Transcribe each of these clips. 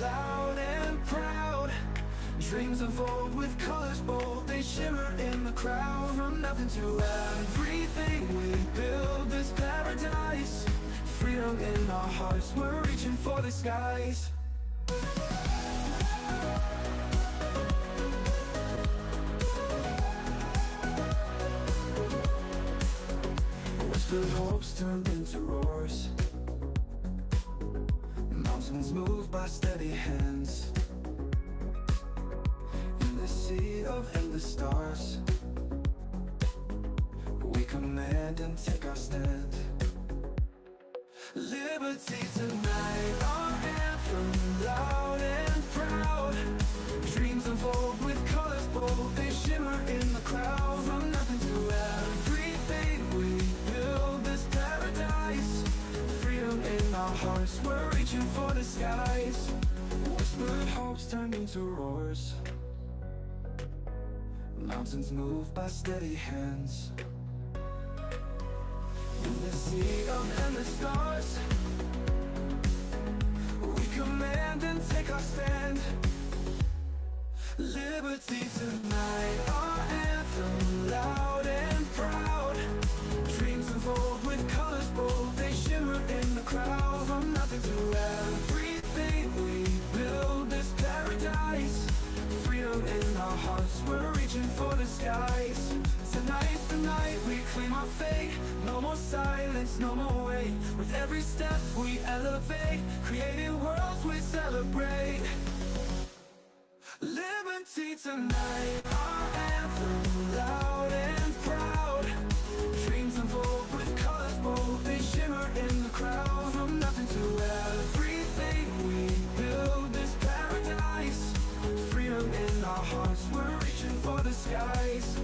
loud and proud. Dreams unfold with colors bold, they shimmer in the crowd. From nothing to everything, we build this paradise. Freedom in our hearts, we're reaching for the skies. Whispered hopes turned into roars. Mountains moved by steady hands. In the sea of endless stars, we command and take our stand. Liberty tonight, our anthem, loud and proud. Dreams unfold with colors bold, they shimmer in the crowd. From nothing to everything, we build this paradise. Freedom in our hearts, we're reaching for the skies. Whispered hopes turned into roars. Mountains moved by steady hands. In the sea of endless stars, we command and take our stand. Liberty tonight, our anthem, loud and proud. Dreams unfold with colors bold, they shimmer in the crowd. From nothing to everything, we build this paradise. Freedom in our hearts, we're reaching for the skies. Tonight's the night we claim our fate. No more silence, no more wait. With every step we elevate, creating worlds we celebrate. Liberty tonight, our anthem, loud and proud. Dreams unfold with colors bold, they shimmer in the crowd. From nothing to everything, we build this paradise. Freedom in our hearts, we're reaching for the skies.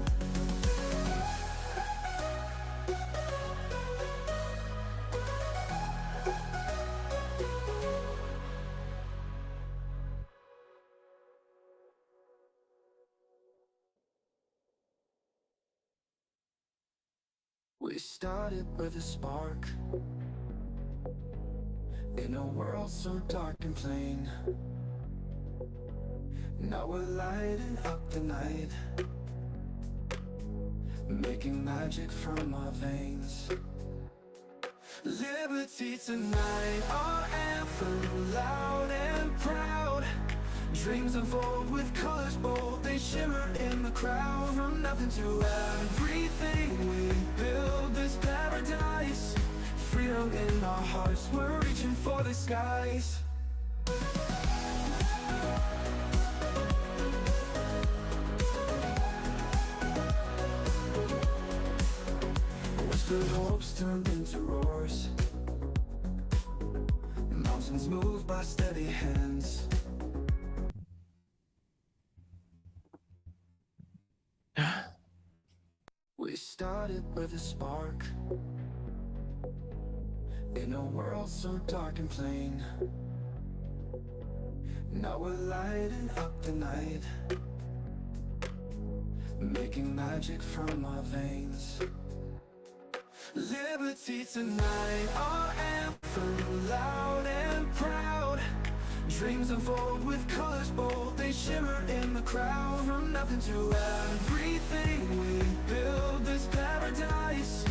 We started with a spark, in a world so dark and plain. Now we're lighting up the night, making magic from our veins. Liberty tonight, our anthem, loud and proud. Dreams unfold with colors bold, they shimmer in the crowd. From nothing to everything, we build this paradise. Freedom in our hearts, we're reaching for the skies. Whispered hopes turned into roars. Mountains moved by steady hands. We started with a spark, in a world so dark and plain. Now we're lighting up the night, making magic from our veins. Liberty tonight, our anthem, loud and proud. Dreams unfold with colors bold, they shimmer in the crowd. From nothing to everything, we build this paradise.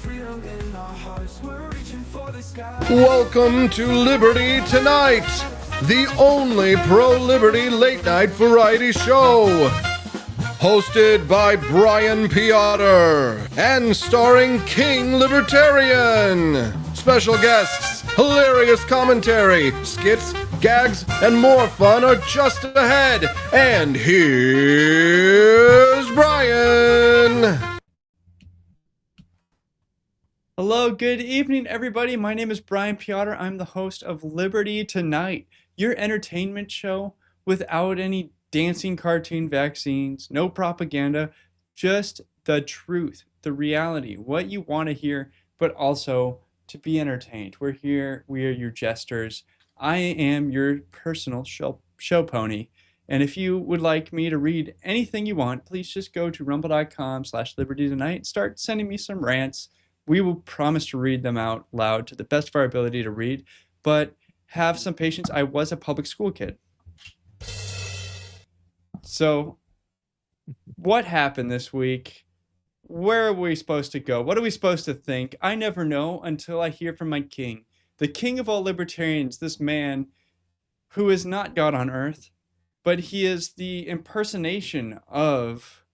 Freedom in our hearts, we're reaching for the sky. Welcome to Liberty Tonight, the only pro-liberty late-night variety show. Hosted by Brian Piotr and starring King Libertarian. Special guests, hilarious commentary, skits, gags, and more fun are just ahead. And here's Brian. Hello, good evening, everybody. My name is Brian Piotr. I'm the host of Liberty Tonight, your entertainment show without any dancing cartoon vaccines, no propaganda, just the truth, the reality, what you want to hear, but also to be entertained. We're here, we are your jesters. I am your personal show pony. And if you would like me to read anything you want, please just go to rumble.com/libertytonight and start sending me some rants. We will promise to read them out loud to the best of our ability to read. But have some patience. I was a public school kid. So, what happened this week? Where are we supposed to go? What are we supposed to think? I never know until I hear from my king, the king of all libertarians, this man who is not God on earth, but he is the impersonation of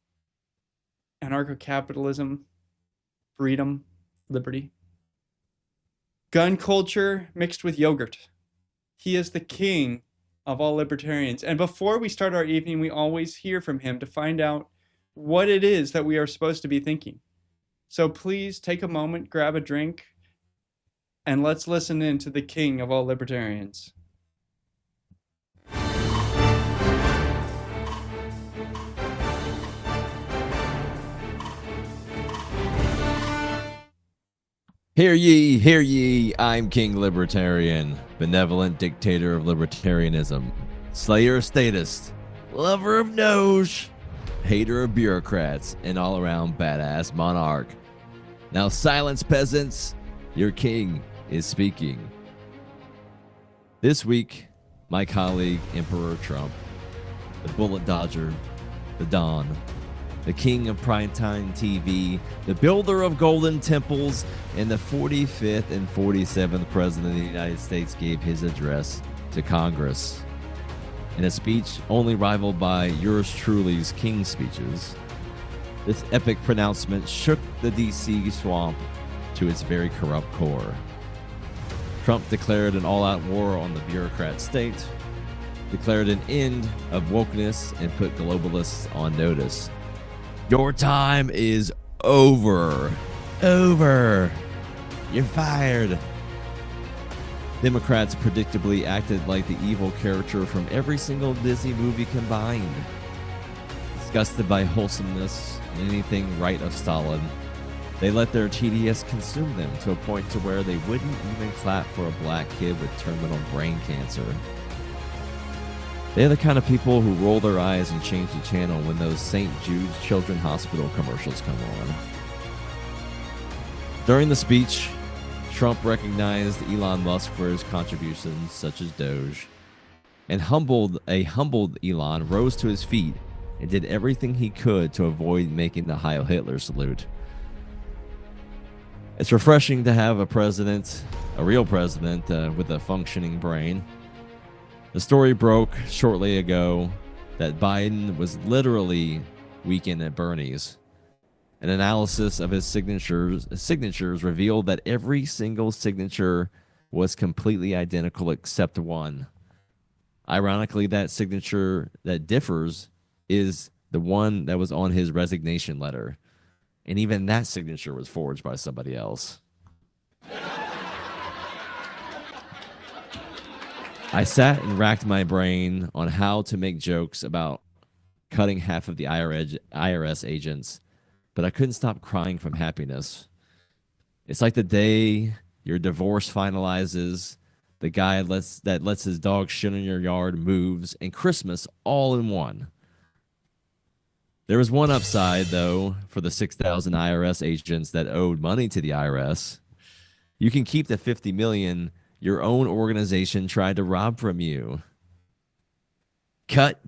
anarcho-capitalism, freedom, liberty, gun culture mixed with yogurt. He is the king of all libertarians. And before we start our evening, we always hear from him to find out what it is that we are supposed to be thinking. So please take a moment, grab a drink, and let's listen in to the king of all libertarians. Hear ye, I'm King Libertarian, benevolent dictator of libertarianism, slayer of statists, lover of Doge, hater of bureaucrats, and all-around badass monarch. Now silence, peasants, your king is speaking. This week, my colleague, Emperor Trump, the bullet dodger, the Don, the king of primetime TV, the builder of golden temples, and the 45th and 47th President of the United States gave his address to Congress. In a speech only rivaled by yours truly's King's speeches, this epic pronouncement shook the D.C. swamp to its very corrupt core. Trump declared an all-out war on the bureaucrat state, declared an end of wokeness, and put globalists on notice. Your time is over. Over. You're fired. Democrats predictably acted like the evil character from every single Disney movie combined. Disgusted by wholesomeness and anything right of Stalin, they let their TDS consume them to a point to where they wouldn't even clap for a black kid with terminal brain cancer. They're the kind of people who roll their eyes and change the channel when those St. Jude's Children's Hospital commercials come on. During the speech, Trump recognized Elon Musk for his contributions, such as Doge, and humbled Elon rose to his feet and did everything he could to avoid making the Heil Hitler salute. It's refreshing to have a president, a real president, with a functioning brain. The story broke shortly ago that Biden was literally weekend at Bernie's. An analysis of his signatures revealed that every single signature was completely identical except one. Ironically, that signature that differs is the one that was on his resignation letter. And even that signature was forged by somebody else. I sat and racked my brain on how to make jokes about cutting half of the IRS agents, but I couldn't stop crying from happiness. It's like the day your divorce finalizes, the guy that lets his dog shit in your yard moves, and Christmas all in one. There was one upside, though, for the 6,000 IRS agents that owed money to the IRS. You can keep the $50 million your own organization tried to rob from you. Cut,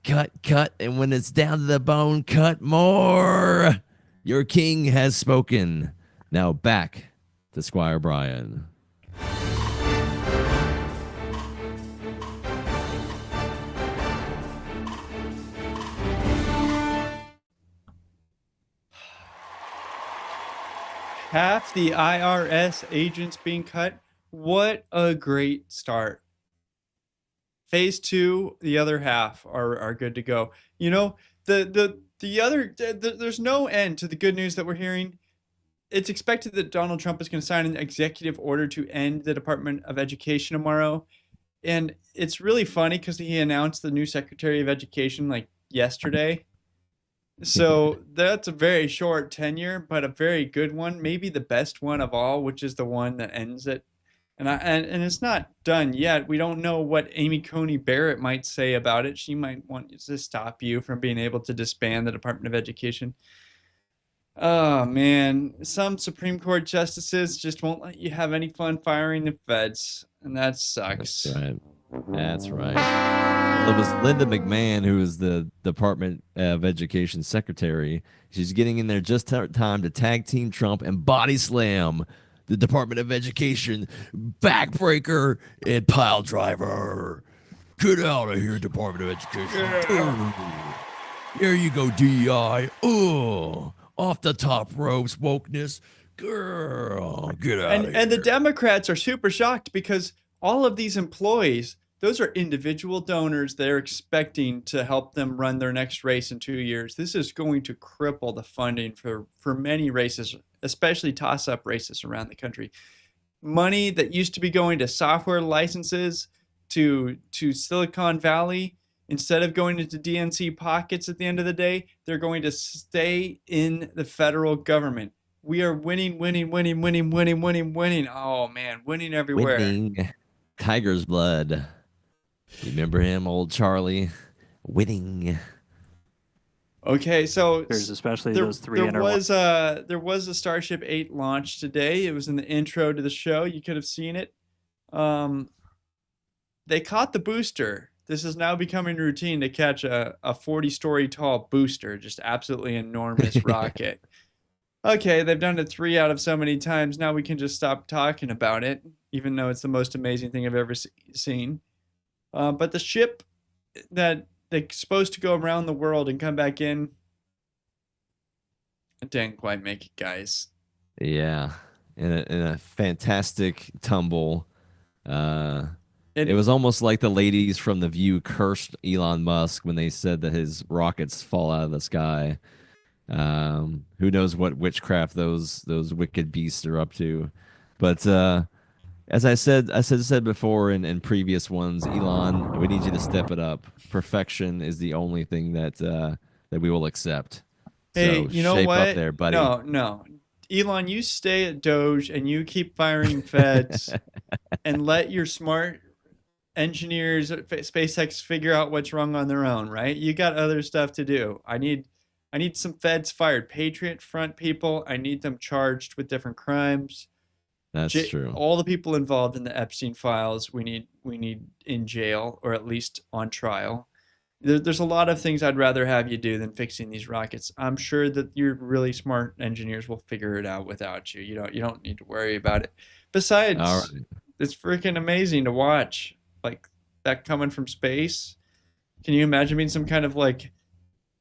and when it's down to the bone, cut more. Your king has spoken. Now back to Squire Brian. Half the IRS agents being cut. What a great start. Phase 2, the other half are good to go. You know, there's no end to the good news that we're hearing. It's expected that Donald Trump is going to sign an executive order to end the Department of Education tomorrow. And it's really funny because he announced the new Secretary of Education like yesterday. So that's a very short tenure, but a very good one, maybe the best one of all, which is the one that ends it. And it's not done yet. We don't know what Amy Coney Barrett might say about it. She might want to stop you from being able to disband the Department of Education. Oh man, some Supreme Court justices just won't let you have any fun firing the feds, and that That's sucks. right. That's right. It was Linda McMahon, who is the Department of Education secretary. She's getting in there just time to tag team Trump and body slam the Department of Education backbreaker and pile driver. Get out of here, Department of Education. Here you go, DEI. Oh, off the top ropes, wokeness. Girl, get out of here. And the Democrats are super shocked because all of these employees, those are individual donors they're expecting to help them run their next race in 2 years. This is going to cripple the funding for many races, especially toss-up races around the country. Money that used to be going to software licenses to Silicon Valley, instead of going into DNC pockets at the end of the day, they're going to stay in the federal government. We are winning. Oh man, winning everywhere. Winning. Tiger's blood. You remember him, old Charlie? Winning. Okay, so There's especially those three there was a Starship 8 launch today. It was in the intro to the show. You could have seen it. They caught the booster. This is now becoming routine to catch a 40-story tall booster, just absolutely enormous rocket. Okay, they've done it 3 out of so many times. Now we can just stop talking about it, even though it's the most amazing thing I've ever seen. But the ship that they're supposed to go around the world and come back in, it didn't quite make it, guys. Yeah. In a fantastic tumble. It was almost like the ladies from The View cursed Elon Musk when they said that his rockets fall out of the sky. Who knows what witchcraft those wicked beasts are up to? But as I said before in previous ones, Elon, we need you to step it up. Perfection is the only thing that we will accept. Hey, so you know shape what? up there, buddy. No. Elon, you stay at Doge and you keep firing feds and let your smart engineers at SpaceX figure out what's wrong on their own, right? You got other stuff to do. I need some feds fired. Patriot Front people, I need them charged with different crimes. That's true. All the people involved in the Epstein files, we need in jail or at least on trial. There's a lot of things I'd rather have you do than fixing these rockets. I'm sure that your really smart engineers will figure it out without you. You don't need to worry about it. Besides, All right. It's freaking amazing to watch, like that coming from space. Can you imagine being some kind of like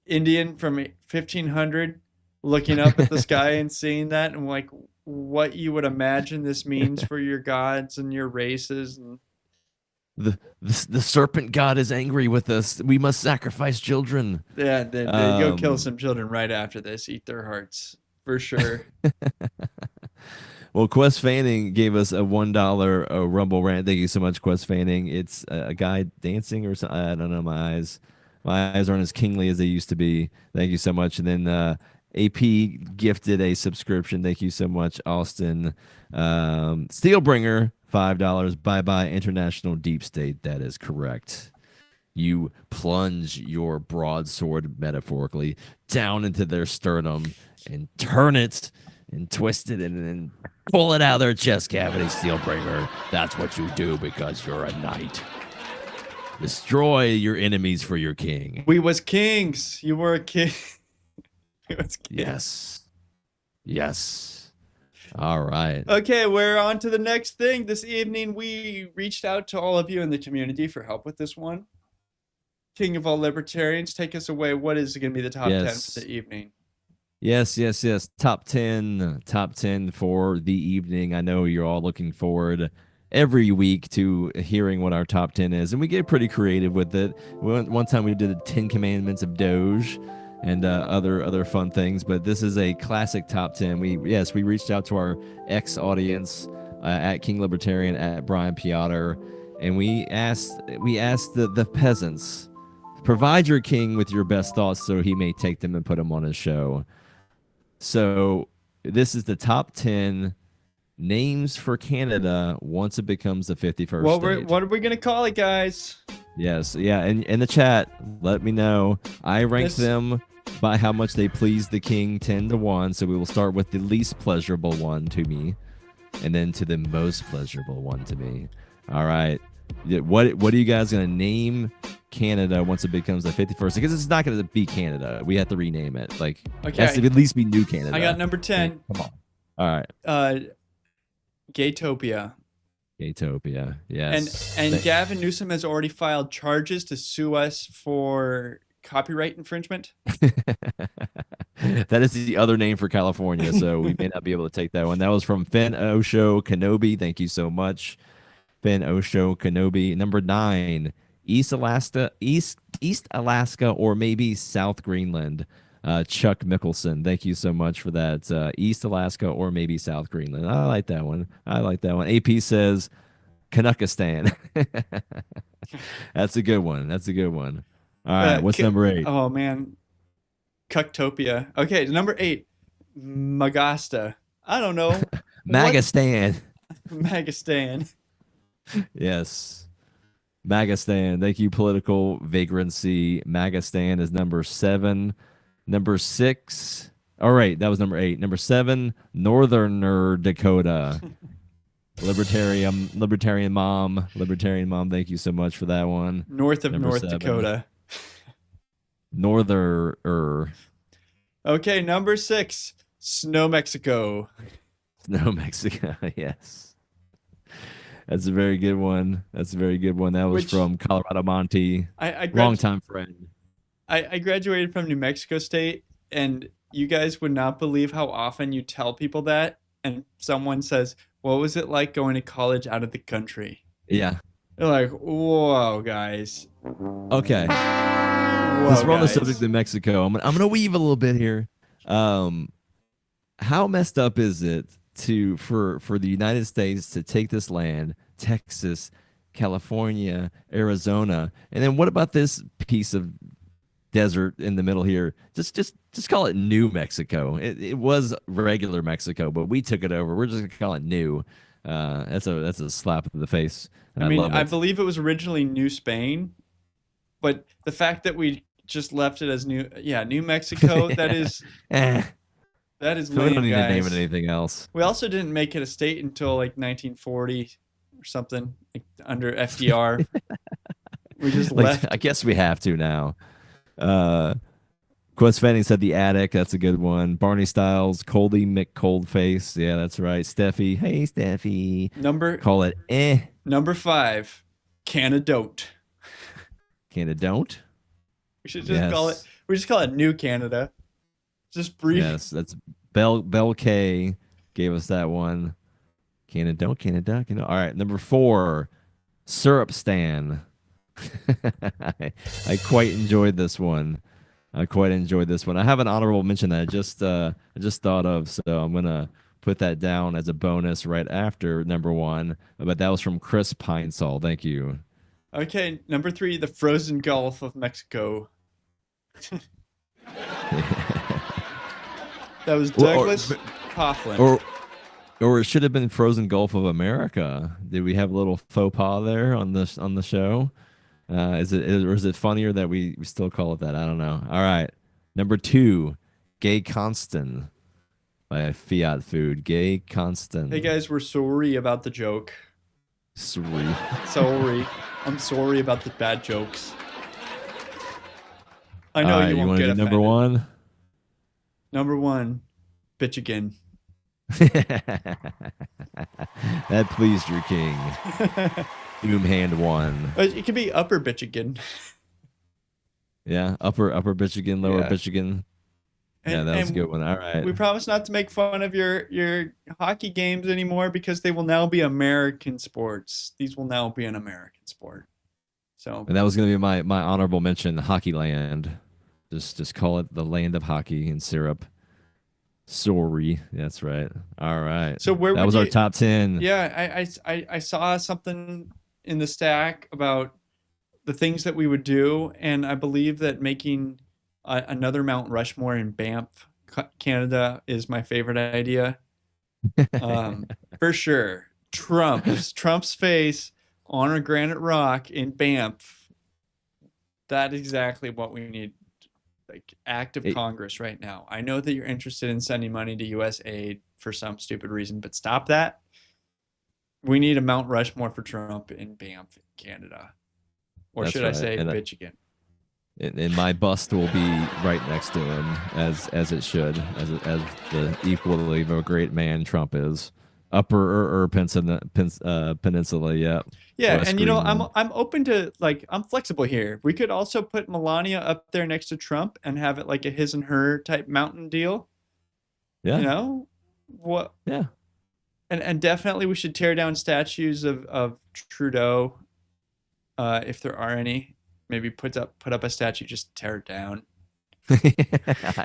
Indian from 1500 looking up at the sky and seeing that, and like what you would imagine this means for your gods and your races? And the serpent god is angry with us. We must sacrifice children. yeah, they go kill some children right after this, eat their hearts for sure. Well, Quest Fanning gave us a $1 Rumble rant. Thank you so much, Quest Fanning. It's a guy dancing or something. I don't know. My eyes aren't as kingly as they used to be. Thank you so much. And then AP gifted a subscription. Thank you so much, Austin. Steelbringer, $5. Bye-bye, International Deep State. That is correct. You plunge your broadsword, metaphorically, down into their sternum and turn it and twist it and then pull it out of their chest cavity, Steelbringer. That's what you do because you're a knight. Destroy your enemies for your king. We was kings. You were a king. We was kings. Yes. All right. Okay, we're on to the next thing. This evening, we reached out to all of you in the community for help with this one. King of all libertarians, take us away. What is going to be the top 10 for the evening? Yes. Top 10 for the evening. I know you're all looking forward every week to hearing what our top 10 is, and we get pretty creative with it. One time we did the 10 Commandments of Doge and other fun things, but this is a classic top 10. We reached out to our ex-audience at King Libertarian, at Brian Piotr, and we asked the peasants, provide your king with your best thoughts so he may take them and put them on his show. So this is the top 10 names for Canada once it becomes the 51st state. What are we going to call it, guys? Yes. Yeah. And in the chat, let me know. I ranked them by how much they please the king, 10-1. So we will start with the least pleasurable one to me, and then to the most pleasurable one to me. All right. What are you guys gonna name Canada once it becomes the 51st? Because it's not gonna be Canada. We have to rename it. Like, it has to at least be New Canada. I got number 10. Come on. All right. Gaytopia. Gaytopia. Yes. And Gavin Newsom has already filed charges to sue us for copyright infringement. That is the other name for California, so we may not be able to take that one. That was from Finn Osho Kenobi. Thank you so much, Finn Osho Kenobi. Number 9, East Alaska, or maybe South Greenland. Chuck Mickelson. Thank you so much for that. East Alaska or maybe South Greenland. I like that one. AP says Canuckistan. That's a good one. All right. What's number 8? Oh, man. Cucktopia. Okay. Number 8. Magasta. I don't know. Magistan. Magistan. Yes. Magistan. Thank you, political vagrancy. Magistan is number 7. Number 6. All right, that was number 8. Number 7, Northerner Dakota. Libertarian mom. Thank you so much for that one. North of North 7. Dakota. Norther. Okay, number 6, Snow Mexico. Snow Mexico. Yes. That's a very good one. That was from Colorado Monty. Longtime friend. I graduated from New Mexico State, and you guys would not believe how often you tell people that, and someone says, "What was it like going to college out of the country?" Yeah. They're like, "Whoa, guys." Okay. Since we're on the subject of Mexico, I'm gonna weave a little bit here. How messed up is it for the United States to take this land, Texas, California, Arizona, and then what about this piece of desert in the middle here? Just call it New Mexico. It was regular Mexico, but we took it over. We're just gonna call it New. That's a slap in the face. I believe it was originally New Spain, but the fact that we just left it as New Mexico, that is that is lame, we don't need guys. to name it anything else. We also didn't make it a state until like 1940 or something, like under FDR. We just left. I guess we have to now. Quest Fanning said the attic. That's a good one. Barney Styles, Coldy McColdface. Yeah, that's right. Steffi. Hey, Steffi. Call it Number 5, Canadote. Canadote? We should just call it. We just call it New Canada. Just brief. Yes, that's Bell K gave us that one. Canadote. All right, number 4, Syrup Stan. I quite enjoyed this one. I have an honorable mention that I just thought of, so I'm gonna put that down as a bonus right after number 1. But that was from Chris Pinesall. Thank you. Okay, number 3, the frozen Gulf of Mexico. That was Douglas Coughlin. Or it should have been Frozen Gulf of America. Did we have a little faux pas there on the show? Is it funnier that we still call it that? I don't know. All right. Number 2, Gay Constant by Fiat Food. Gay Constant. Hey guys, we're sorry about the joke. Sorry. I'm sorry about the bad jokes. I know you won't get offended. Number 1? Number 1, bitch again. That pleased your king. Doom hand 1. It could be upper bitch again. Yeah, upper bitch again, lower bitch again. Yeah, that was a good one. All right. We promise not to make fun of your hockey games anymore because they will now be American sports. These will now be an American sport. So. And that was going to be my honorable mention, Hockey Land. Just call it the land of hockey and syrup. Sorry, that's right. All right. So that was our top 10. Yeah, I saw something in the stack about the things that we would do, and I believe that making another Mount Rushmore in Banff, Canada, is my favorite idea. For sure. Trump's face on a granite rock in Banff. That's exactly what we need. like act of It- Congress right now. I know that you're interested in sending money to U.S. aid for some stupid reason, but stop that. We need a Mount Rushmore for Trump in Banff, Canada. Or That's should I right. say And Michigan? and my bust will be right next to him, as it should, as the equally of a great man Trump is. Upper Peninsula, yeah. Yeah, West and I'm Greenland. I'm open to like I'm flexible here. We could also put Melania up there next to Trump and have it like a his and her type mountain deal. You Yeah, know? What yeah. and definitely we should tear down statues of Trudeau, if there are any. Maybe put up a statue, just tear it down.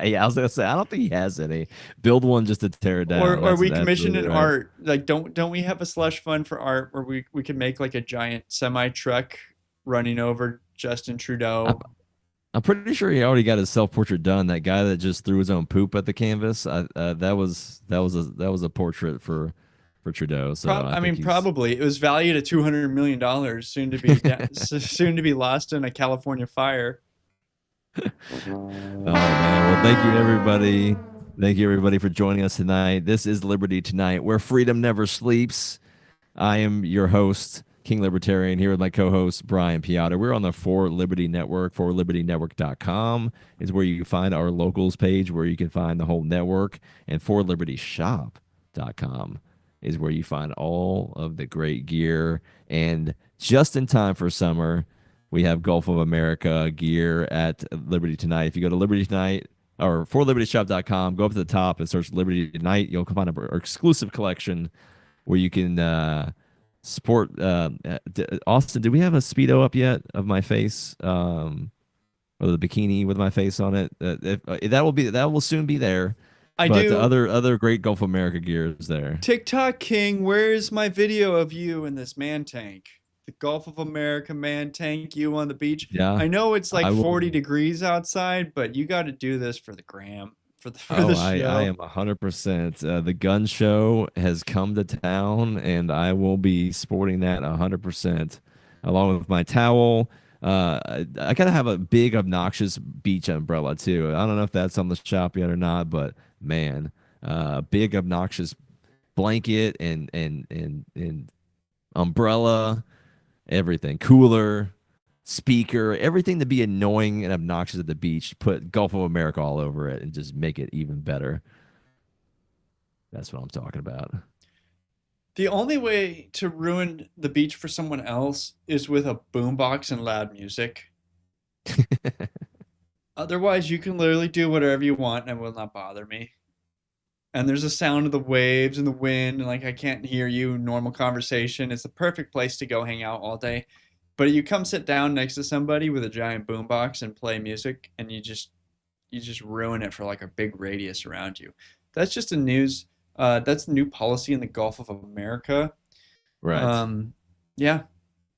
Yeah, I was gonna say I don't think he has any. Build one just to tear it Or down. or That's we commission absolutely an right. art. Like don't we have a slush fund for art where we could make like a giant semi truck running over Justin I'm, Trudeau? I'm pretty sure he already got his self portrait done. That guy that just threw his own poop at the canvas. That was a portrait for Trudeau. So I I think mean, he's. probably it was valued at $200 million, soon to be soon to be lost in a California fire. Oh man. Well, thank you everybody. Thank you everybody for joining us tonight. This is Liberty Tonight, where freedom never sleeps. I am your host, King Libertarian, here with my co-host Brian Piotr. We're on the For Liberty Network. ForLibertyNetwork.com is where you can find our locals page, where you can find the whole network, and ForLibertyShop.com is where you find all of the great gear. And just in time for summer, we have Gulf of America gear at Liberty Tonight. If you go to Liberty Tonight or ForLibertyShop.com, go up to the top and search Liberty Tonight, you'll find our exclusive collection where you can support. Austin, do we have a Speedo up yet of my face? Or the bikini with my face on it? That will soon be there. I But the do. other great Gulf of America gear is there. TikTok King, where's my video of you in this man tank? The Gulf of America man tank, you on the beach. Yeah, I know it's like I will. 40 degrees outside, but you got to do this for the gram, for Oh, the I show. am 100%. The gun show has come to town, and I will be sporting that 100%, along with my towel. I gotta have a big, obnoxious beach umbrella too. I don't know if that's on the shop yet or not, but man, big, obnoxious blanket and umbrella, everything, cooler, speaker, everything to be annoying and obnoxious at the beach. Put Gulf of America all over it and just make it even better. That's what I'm talking about. The only way to ruin the beach for someone else is with a boombox and loud music. Otherwise, you can literally do whatever you want and it will not bother me. And there's a sound of the waves and the wind, and like I can't hear you, normal conversation. It's the perfect place to go hang out all day. But you come sit down next to somebody with a giant boombox and play music, and you just ruin it for like a big radius around you. That's just a news. That's the new policy in the Gulf of America. Right. Yeah,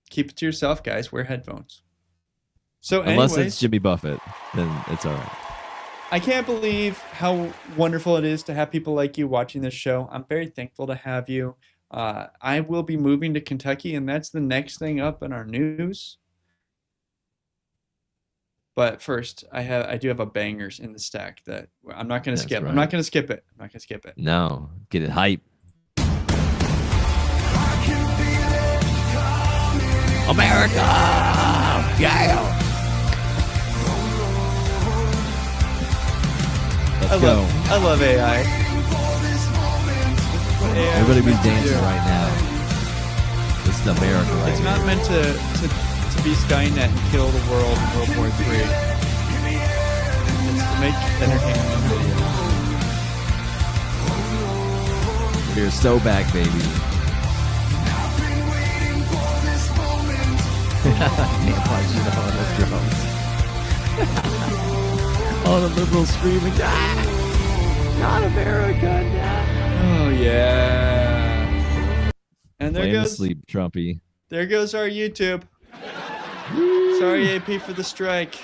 keep it to yourself, guys. Wear headphones. So, Unless it's anyways, Jimmy Buffett, then it's all right. I can't believe how wonderful it is to have people like you watching this show. I'm very thankful to have you. I will be moving to Kentucky, and that's the next thing up in our news. But first, I do have a bangers in the stack that I'm not going to That's skip. I'm right. not going to skip it. I'm not going to skip it. No, get it hype. America! Yeah! Let's go. I love AI. Everybody be dancing right now. This is America right It's here. not meant to be Skynet and kill the world in World War III. It's to make entertainment videos. We're so back, baby. Can't punch you on the drums. All the liberals screaming, ah, not America, no. Oh yeah. And there Blame the goes sleep, Trumpy. there goes our YouTube. Sorry, AP, for the strike.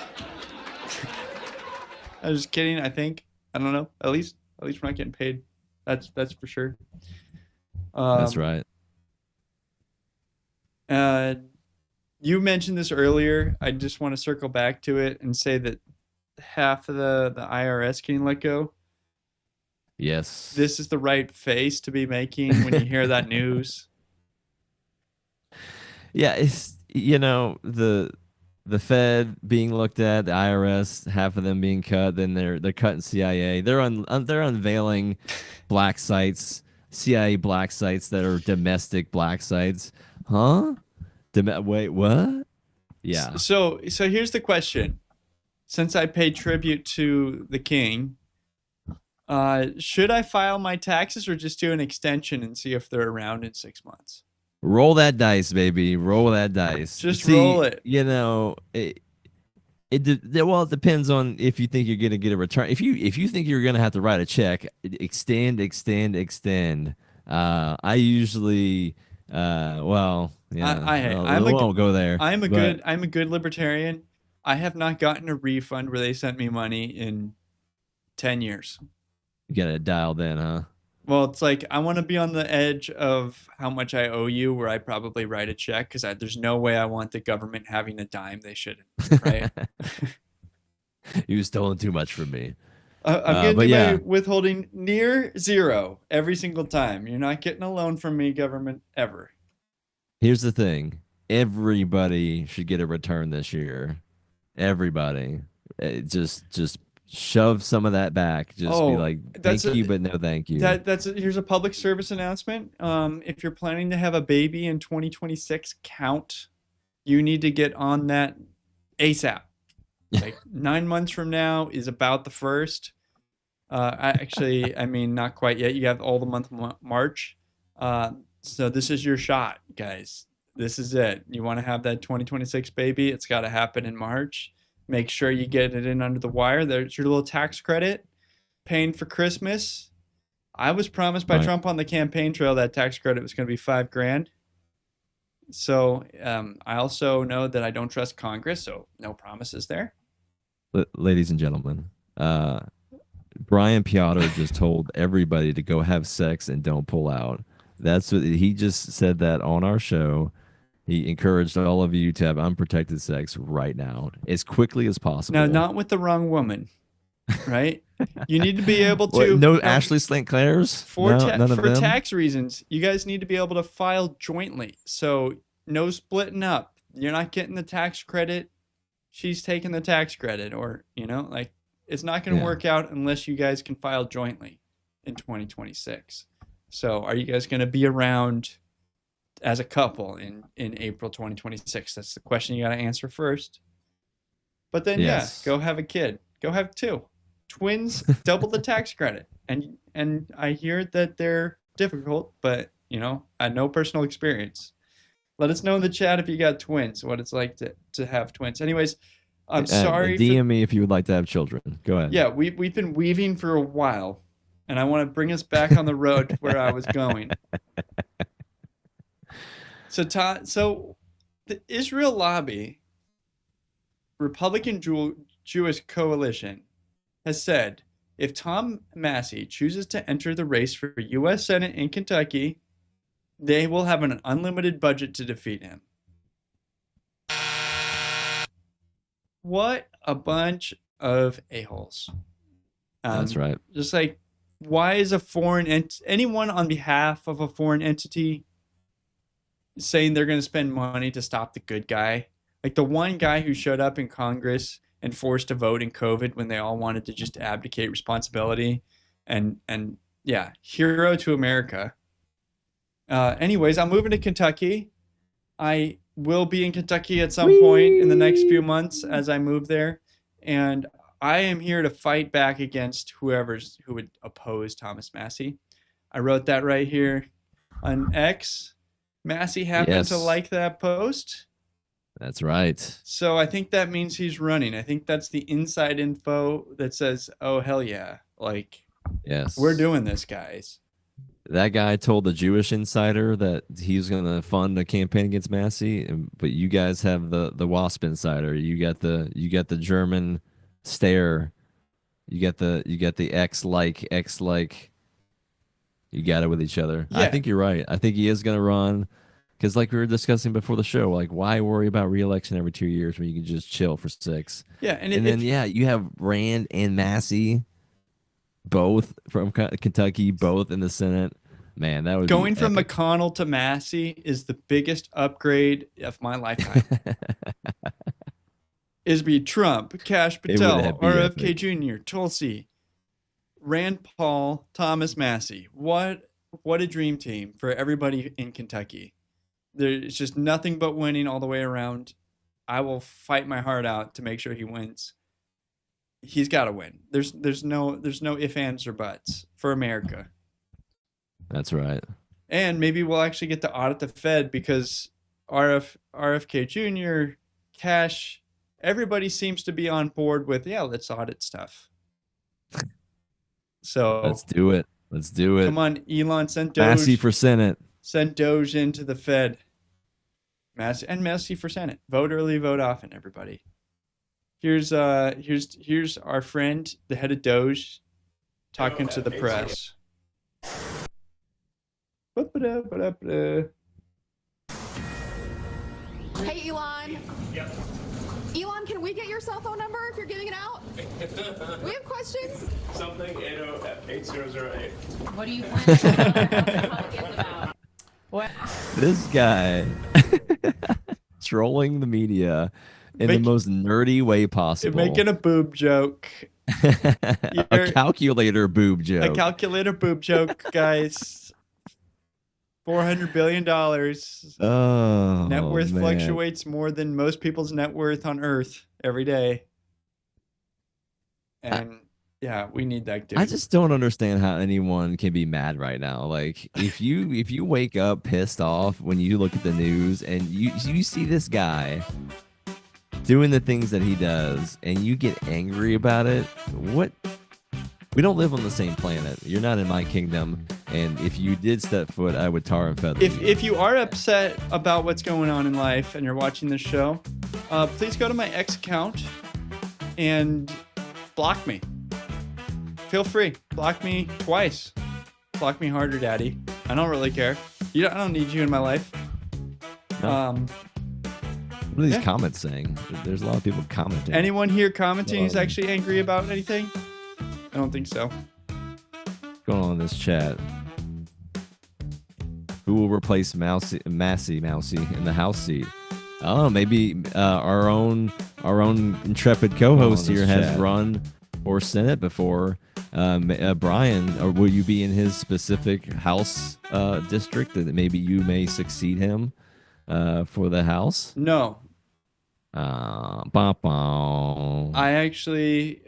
I was just kidding. I think I don't know. At least we're not getting paid. That's for sure. That's right. You mentioned this earlier. I just want to circle back to it and say that half of the IRS getting let go, Yes. this is the right face to be making when you hear that news. Yeah, it's the Fed being looked at, the IRS, half of them being cut, then they're cutting CIA. They're unveiling black sites, CIA black sites that are domestic black sites. Huh? Wait, what? Yeah. So here's the question. Since I pay tribute to the king, should I file my taxes or just do an extension and see if they're around in 6 months? Roll that dice, baby. Roll that dice. Just roll See, it. Well, it depends on if you think you're gonna get a return. If you think you're gonna have to write a check, extend. I usually, well, yeah, we won't go there. But I'm a good libertarian. I have not gotten a refund where they sent me money in 10 years. you gotta dial then, huh? Well, it's like I want to be on the edge of how much I owe you, where I probably write a check because there's no way I want the government having a dime they shouldn't, right? You've stolen too much from me. I'm going to But do my yeah, withholding near zero every single time. You're not getting a loan from me, government, ever. here's the thing: everybody should get a return this year. Everybody. Just shove some of that back. Just be like, that's thank you, but no thank you. here's a public service announcement. If you're planning to have a baby in 2026, count. You need to get on that ASAP. Like 9 months from now is about the first. I mean, not quite yet. You have all the month March. So this is your shot, guys. This is it. You want to have that 2026 baby? It's got to happen in March. Make sure you get it in under the wire. There's your little tax credit. Paying for Christmas. I was promised by Right. Trump on the campaign trail that tax credit was going to be $5,000. So I also know that I don't trust Congress, so no promises there. Ladies and gentlemen, Brian Piotr just told everybody to go have sex and don't pull out. That's what he just said that on our show. He encouraged all of you to have unprotected sex right now, as quickly as possible. Now, not with the wrong woman, right? You need to be able What, to. no Ashley Slint Claire's? For, No, none of for them? tax reasons, you guys need to be able to file jointly. So no splitting up. You're not getting the tax credit. She's taking the tax credit, or like it's not going to Yeah. work out unless you guys can file jointly in 2026. So are you guys going to be around as a couple in April 2026? That's the question you got to answer first. But then Yes. go have a kid. Go have two. Twins double the tax credit. And I hear that they're difficult, but I had no personal experience. Let us know in the chat if you got twins, what it's like to have twins. Anyways, I'm sorry. DM me if you would like to have children. Go ahead. Yeah, we've been weaving for a while, and I want to bring us back on the road to where I was going. So the Israel lobby, Republican Jewish coalition, has said if Tom Massey chooses to enter the race for U.S. Senate in Kentucky, they will have an unlimited budget to defeat him. What a bunch of a-holes. That's right. Just like, why is anyone on behalf of a foreign entity saying they're going to spend money to stop the good guy? Like the one guy who showed up in Congress and forced to vote in COVID when they all wanted to just abdicate responsibility, and yeah, hero to America. Anyways, I'm moving to Kentucky. I will be in Kentucky at some point in the next few months as I move there, and I am here to fight back against who would oppose Thomas Massey. I wrote that right here on X. Massey happened to Yes. like that post. That's right. So I think that means he's running. I think that's the inside info that says, oh, hell yeah. Like, Yes. we're doing this, guys. That guy told the Jewish Insider that he was going to fund a campaign against Massey, but you guys have the Wasp Insider. You got the German stare. You got the X like. You got it with each other. I Yeah. think you're right. I think he is going to run Because like we were discussing before the show, like why worry about re-election every 2 years when you can just chill for 6? Yeah, and And then you have Rand and Massey, both from Kentucky, both in the Senate. Man, that would going be from epic. McConnell to Massey is the biggest upgrade of my lifetime. Is be Trump, Cash It would Patel, be RFK epic. Jr., Tulsi, Rand Paul, Thomas Massey. What a dream team for everybody in Kentucky. There's just nothing but winning all the way around. I will fight my heart out to make sure he wins. He's got to win. There's no ifs, ands, or buts for America. That's right. And maybe we'll actually get to audit the Fed because RFK Jr., Cash, everybody seems to be on board with, yeah, let's audit stuff. So Let's do it. Let's do it. come on, Elon, send Massey Doge, for Senate. send Doge into the Fed. Massey for Senate. Vote early, vote often, everybody. Here's our friend, the head of Doge, talking to the press. Hey, Elon. Yep. Elon, can we get your cell phone number if you're giving it out? We have questions. Something 8008. What do you plan to get about? What? This guy trolling the media in the most nerdy way possible. Making a boob joke. A calculator boob joke. A calculator boob joke, guys. $400 billion. Oh, Net worth man. fluctuates more than most people's net worth on Earth every day. And yeah, we need that dude. I just don't understand how anyone can be mad right now. Like if you wake up pissed off when you look at the news and you see this guy doing the things that he does and you get angry about it, what? We don't live on the same planet. You're not in my kingdom, and if you did step foot, I would tar and feather you. If you are upset about what's going on in life and you're watching this show, please go to my X account and block me. Feel free. Block me twice. Block me harder, Daddy. I don't really care. I don't need you in my life. No. What are these comments saying? There's a lot of people commenting. Anyone here commenting who's actually angry about anything? I don't think so. What's going on in this chat? Who will replace Massey in the House seat? I don't know. Maybe our own intrepid co-host here has run for Senate before. Brian, or will you be in his specific House district that maybe you may succeed him for the House? No. I actually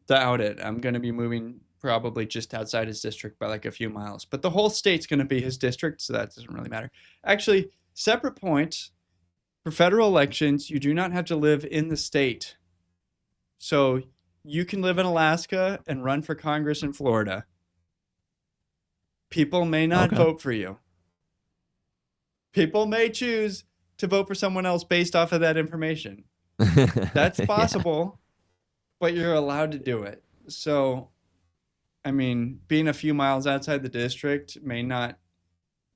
doubt it. I'm going to be moving probably just outside his district by like a few miles. But the whole state's going to be his district, so that doesn't really matter. Actually, separate point, for federal elections, you do not have to live in the state. So you can live in Alaska and run for Congress in Florida. People may not vote for you. People may choose to vote for someone else based off of that information. That's possible, but you're allowed to do it. So, I mean, being a few miles outside the district may not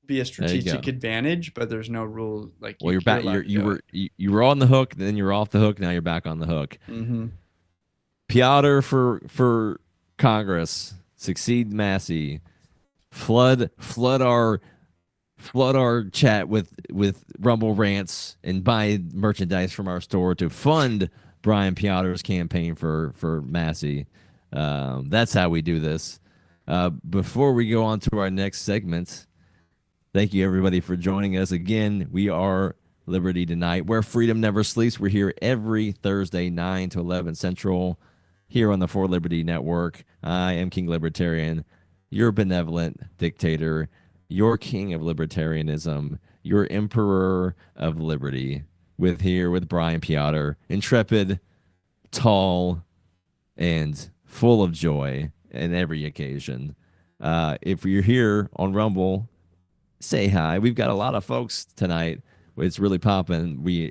be a strategic advantage, but there's no rule. Like, well, you're back. You were on the hook, then you're off the hook. Now you're back on the hook. Mm-hmm. Piotr for Congress. Succeed Massey. Flood our chat with Rumble rants and buy merchandise from our store to fund Brian Piotr's campaign for Massey. That's how we do this. Before we go on to our next segment, thank you everybody for joining us again. We are Liberty Tonight, where freedom never sleeps. We're here every Thursday, 9 to 11 Central, here on the For Liberty Network. I am King Libertarian, your benevolent dictator, your king of libertarianism, your emperor of liberty, with Brian Piotr, intrepid, tall, and full of joy in every occasion. If you're here on Rumble, say hi. We've got a lot of folks tonight. It's really popping. We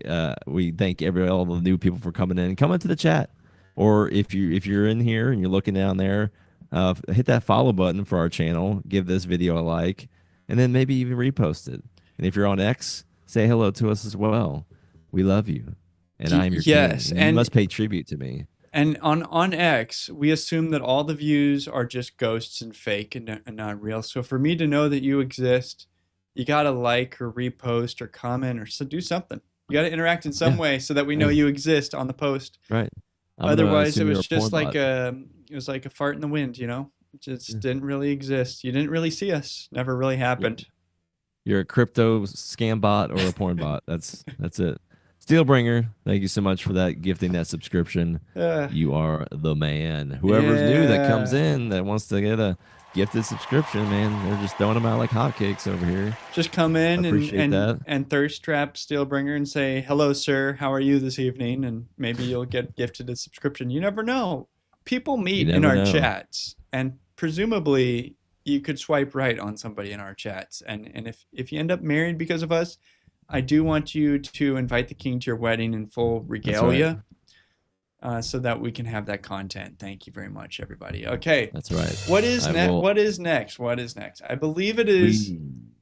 thank all the new people for coming in. Come into the chat, or if you're in here and you're looking down there, hit that follow button for our channel. Give this video a like, and then maybe even repost it. And if you're on X, say hello to us as well. We love you, and I'm your Yes, king. You must pay tribute to me. And on X, we assume that all the views are just ghosts and fake and not real. So for me to know that you exist, you gotta like or repost or comment or do something. You gotta interact in some Yeah. way so that we know you exist on the post. Right. I'm gonna Otherwise, it assume you're was a porn just like bot. a fart in the wind. It just didn't really exist. You didn't really see us. Never really happened. You're a crypto scam bot or a porn bot. That's it. Steelbringer, thank you so much for that gifting that subscription. Uh, You are the man. Whoever's new that comes yeah. in that wants to get a gifted subscription, man, they're just throwing them out like hotcakes over here. Just come in Appreciate that. and thirst trap Steelbringer and say, "Hello, sir. How are you this evening?" And maybe you'll get gifted a subscription. You never know. People meet in never our know. chats, and presumably you could swipe right on somebody in our chats. And if you end up married because of us, I do want you to invite the king to your wedding in full regalia, so that we can have that content. Thank you very much, everybody. Okay. That's right. What is I next? will- What is next? What is next? I believe it is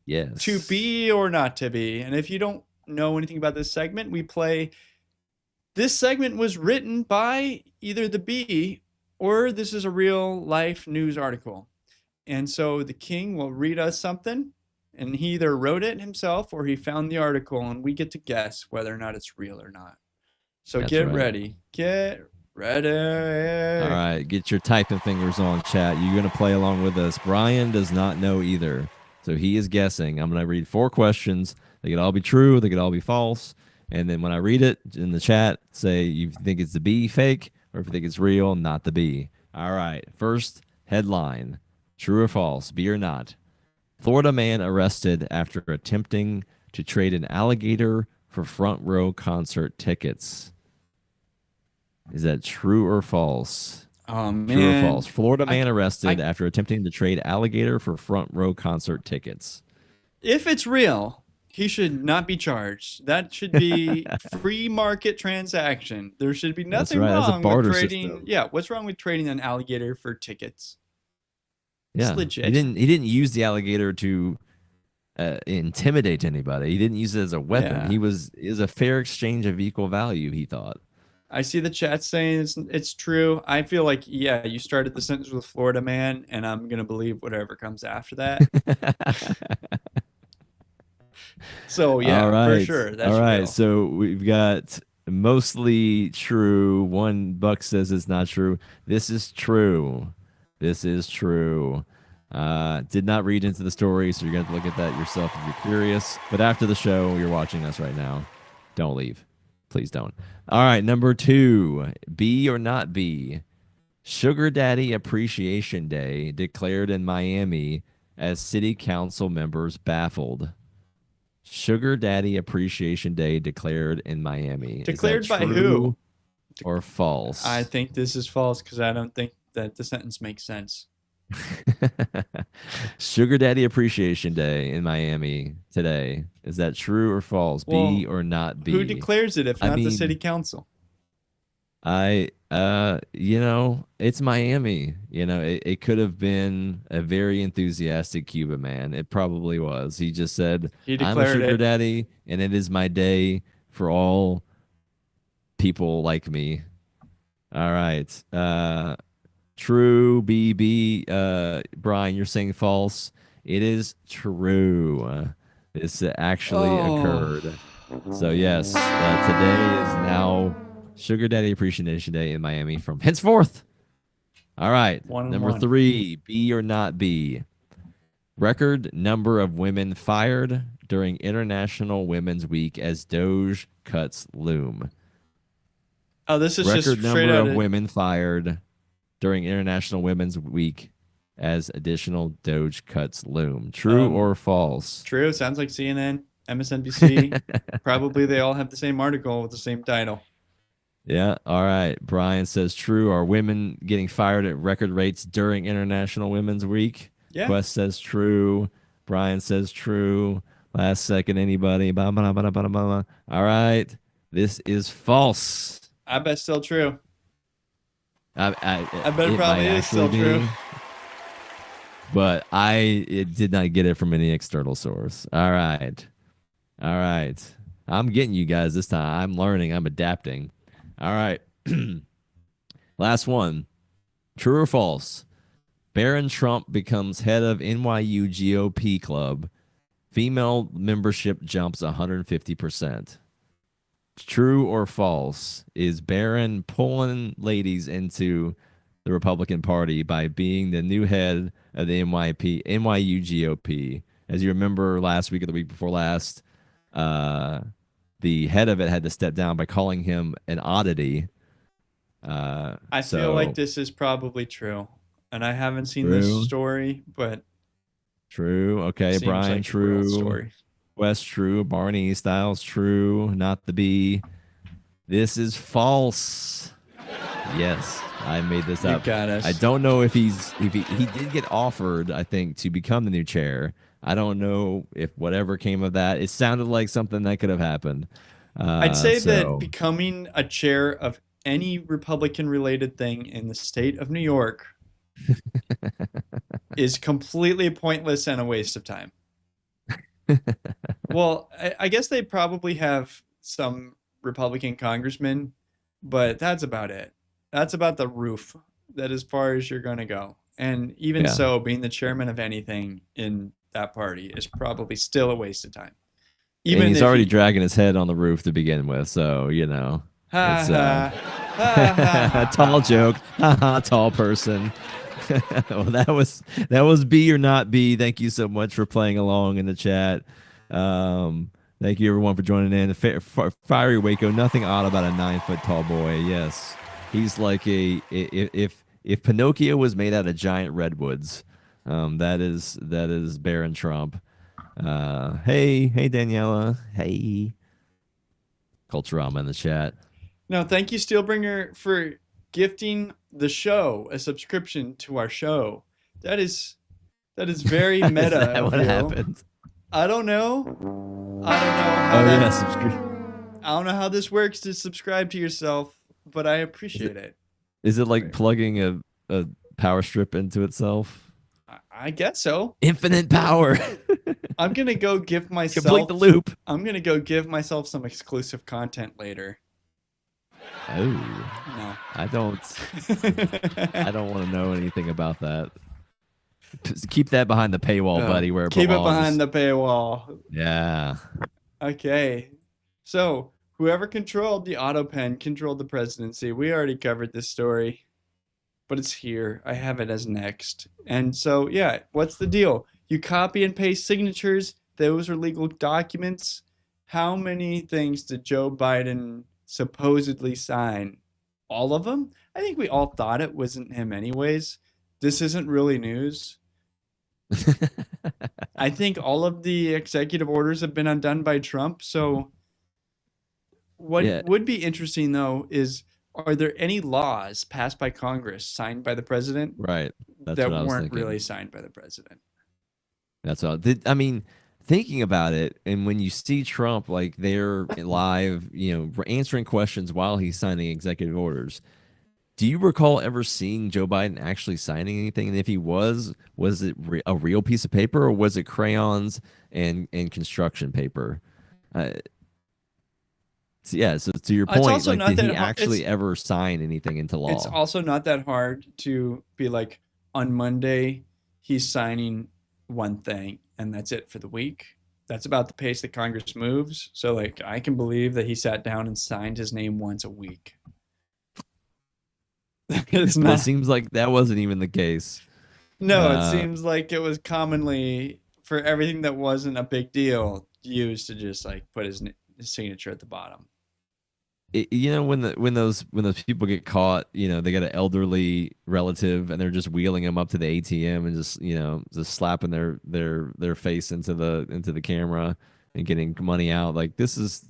Yes. to be or not to be. And if you don't know anything about this segment, this segment was written by either the bee or this is a real life news article. And so the king will read us something, and he either wrote it himself or he found the article, and we get to guess whether or not it's real or not. So That's get right. ready. Get ready. All right, get your typing fingers on, chat. You're going to play along with us. Brian does not know either, so he is guessing. I'm going to read 4 questions. They could all be true. They could all be false. And then when I read it in the chat, say you think it's the bee fake or if you think it's real, not the bee. All right, first headline. True or false, be or not. Florida man arrested after attempting to trade an alligator for front row concert tickets. Is that true or false? Oh, man. True or false? Florida man arrested after attempting to trade alligator for front row concert tickets. If it's real, he should not be charged. That should be free market transaction. There should be nothing right. That's a wrong barter with trading. system. Yeah, what's wrong with trading an alligator for tickets? Yeah, It's legit. He didn't use the alligator to intimidate anybody. He didn't use it as a weapon. Yeah. It was a fair exchange of equal value, he thought. I see the chat saying it's true. I feel like, yeah, you started the sentence with Florida man, and I'm going to believe whatever comes after that. So, yeah, All right. for sure. That's all right. real. So we've got mostly true. One Buck says it's not true. This is true. This is true. Did not read into the story, so you're going to have to look at that yourself if you're curious. But after the show, you're watching us right now. Don't leave. Please don't. All right. Number 2, be or not be. Sugar Daddy Appreciation Day declared in Miami as city council members baffled. Sugar Daddy Appreciation Day declared in Miami. Declared Is that by true who? or false? I think this is false because I don't think that the sentence makes sense. Sugar Daddy Appreciation Day in Miami today. Is that true or false? Be or not be? Who declares it if not the city council? It's Miami. It could have been a very enthusiastic Cuban man. It probably was. He just said, I'm a sugar daddy, and it is my day for all people like me. All right. True, Brian, you're saying false. It is true. This actually occurred. So, yes, today is now Sugar Daddy Appreciation Day in Miami from henceforth. All right. Number 3, be or not be. Record number of women fired during International Women's Week as Doge cuts loom. Oh, this is just record straight number out of women fired during International Women's Week as additional Doge cuts loom. True or false? True. Sounds like CNN, MSNBC. Probably they all have the same article with the same title. Yeah. All right. Brian says true. Are women getting fired at record rates during International Women's Week? Yeah. Quest says true. Brian says true. Last second, anybody? All right. This is false. I bet still true. I bet it probably is still true. But I did not get it from any external source. All right. All right. I'm getting you guys this time. I'm learning. I'm adapting. All right. Last one. True or false? Barron Trump becomes head of NYU GOP club. Female membership jumps 150%. True or false? Is Barron pulling ladies into the Republican Party by being the new head of the NYU GOP? As you remember last week or the week before last, uh, the head of it had to step down by calling him an oddity. I feel like So this is probably true, and I haven't seen this true, story, but true. Okay, seems Brian, like a real true. story. West, true. Barney Styles, true. Not the B. This is false. Yes, I made this You up. got us. I don't know if he did get offered, I think, to become the new chair. I don't know if whatever came of that. It sounded like something that could have happened. I'd say that So becoming a chair of any Republican related thing in the state of New York is completely pointless and a waste of time. Well, I guess they probably have some Republican congressmen, but that's about it. That's about the roof. That as far as you're going to go. And even yeah, so, being the chairman of anything in that party is probably still a waste of time. and Even he's if already he, dragging his head on the roof to begin with. So ha it's ha, ha ha ha tall ha. joke, tall person. Well, that was B or not B. Thank you so much for playing along in the chat. Thank you everyone for joining in. Fiery Waco, nothing odd about a 9 foot tall boy. Yes, he's like if Pinocchio was made out of giant redwoods, that is Barron Trump. Hey Daniela, hey Culturama in the chat. No, thank you, Steelbringer, for gifting the show a subscription to our show. That is very Is meta that of what you. happened? I don't know. I don't know how Oh that. yeah, subscribe. I don't know how this works to subscribe to yourself, but I appreciate it. Is it like plugging a power strip into itself? I guess so. Infinite power. I'm gonna go give myself. Complete the loop. I'm gonna go give myself some exclusive content later. Oh, No. I don't want to know anything about that. Keep that behind the paywall, buddy, where it Keep it belongs. behind the paywall. Yeah. Okay. So, whoever controlled the auto pen controlled the presidency. We already covered this story, but it's here. I have it as next. And so, yeah, what's the deal? You copy and paste signatures, those are legal documents. How many things did Joe Biden supposedly sign? All of them? I think we all thought it wasn't him, anyways. This isn't really news. I think all of the executive orders have been undone by Trump. So, what Yeah. would be interesting, though, is are there any laws passed by Congress signed by the president Right. That's that what I was weren't thinking. really signed by the president? That's all. I mean, thinking about it, and when you see Trump like there live, answering questions while he's signing executive orders, do you recall ever seeing Joe Biden actually signing anything? And if he was it a real piece of paper or was it crayons and construction paper? So to your It's point, also like, not did he that hard. actually ever sign anything into law? It's also not that hard to be like, on Monday, he's signing one thing, and that's it for the week. That's about the pace that Congress moves. So, like, I can believe that he sat down and signed his name once a week. It's But it not. seems like that wasn't even the case. No, it Uh, seems like it was commonly, for everything that wasn't a big deal, used to just like put his signature at the bottom. when those people get caught, they got an elderly relative and they're just wheeling them up to the ATM and just slapping their face into the camera and getting money out. Like, this is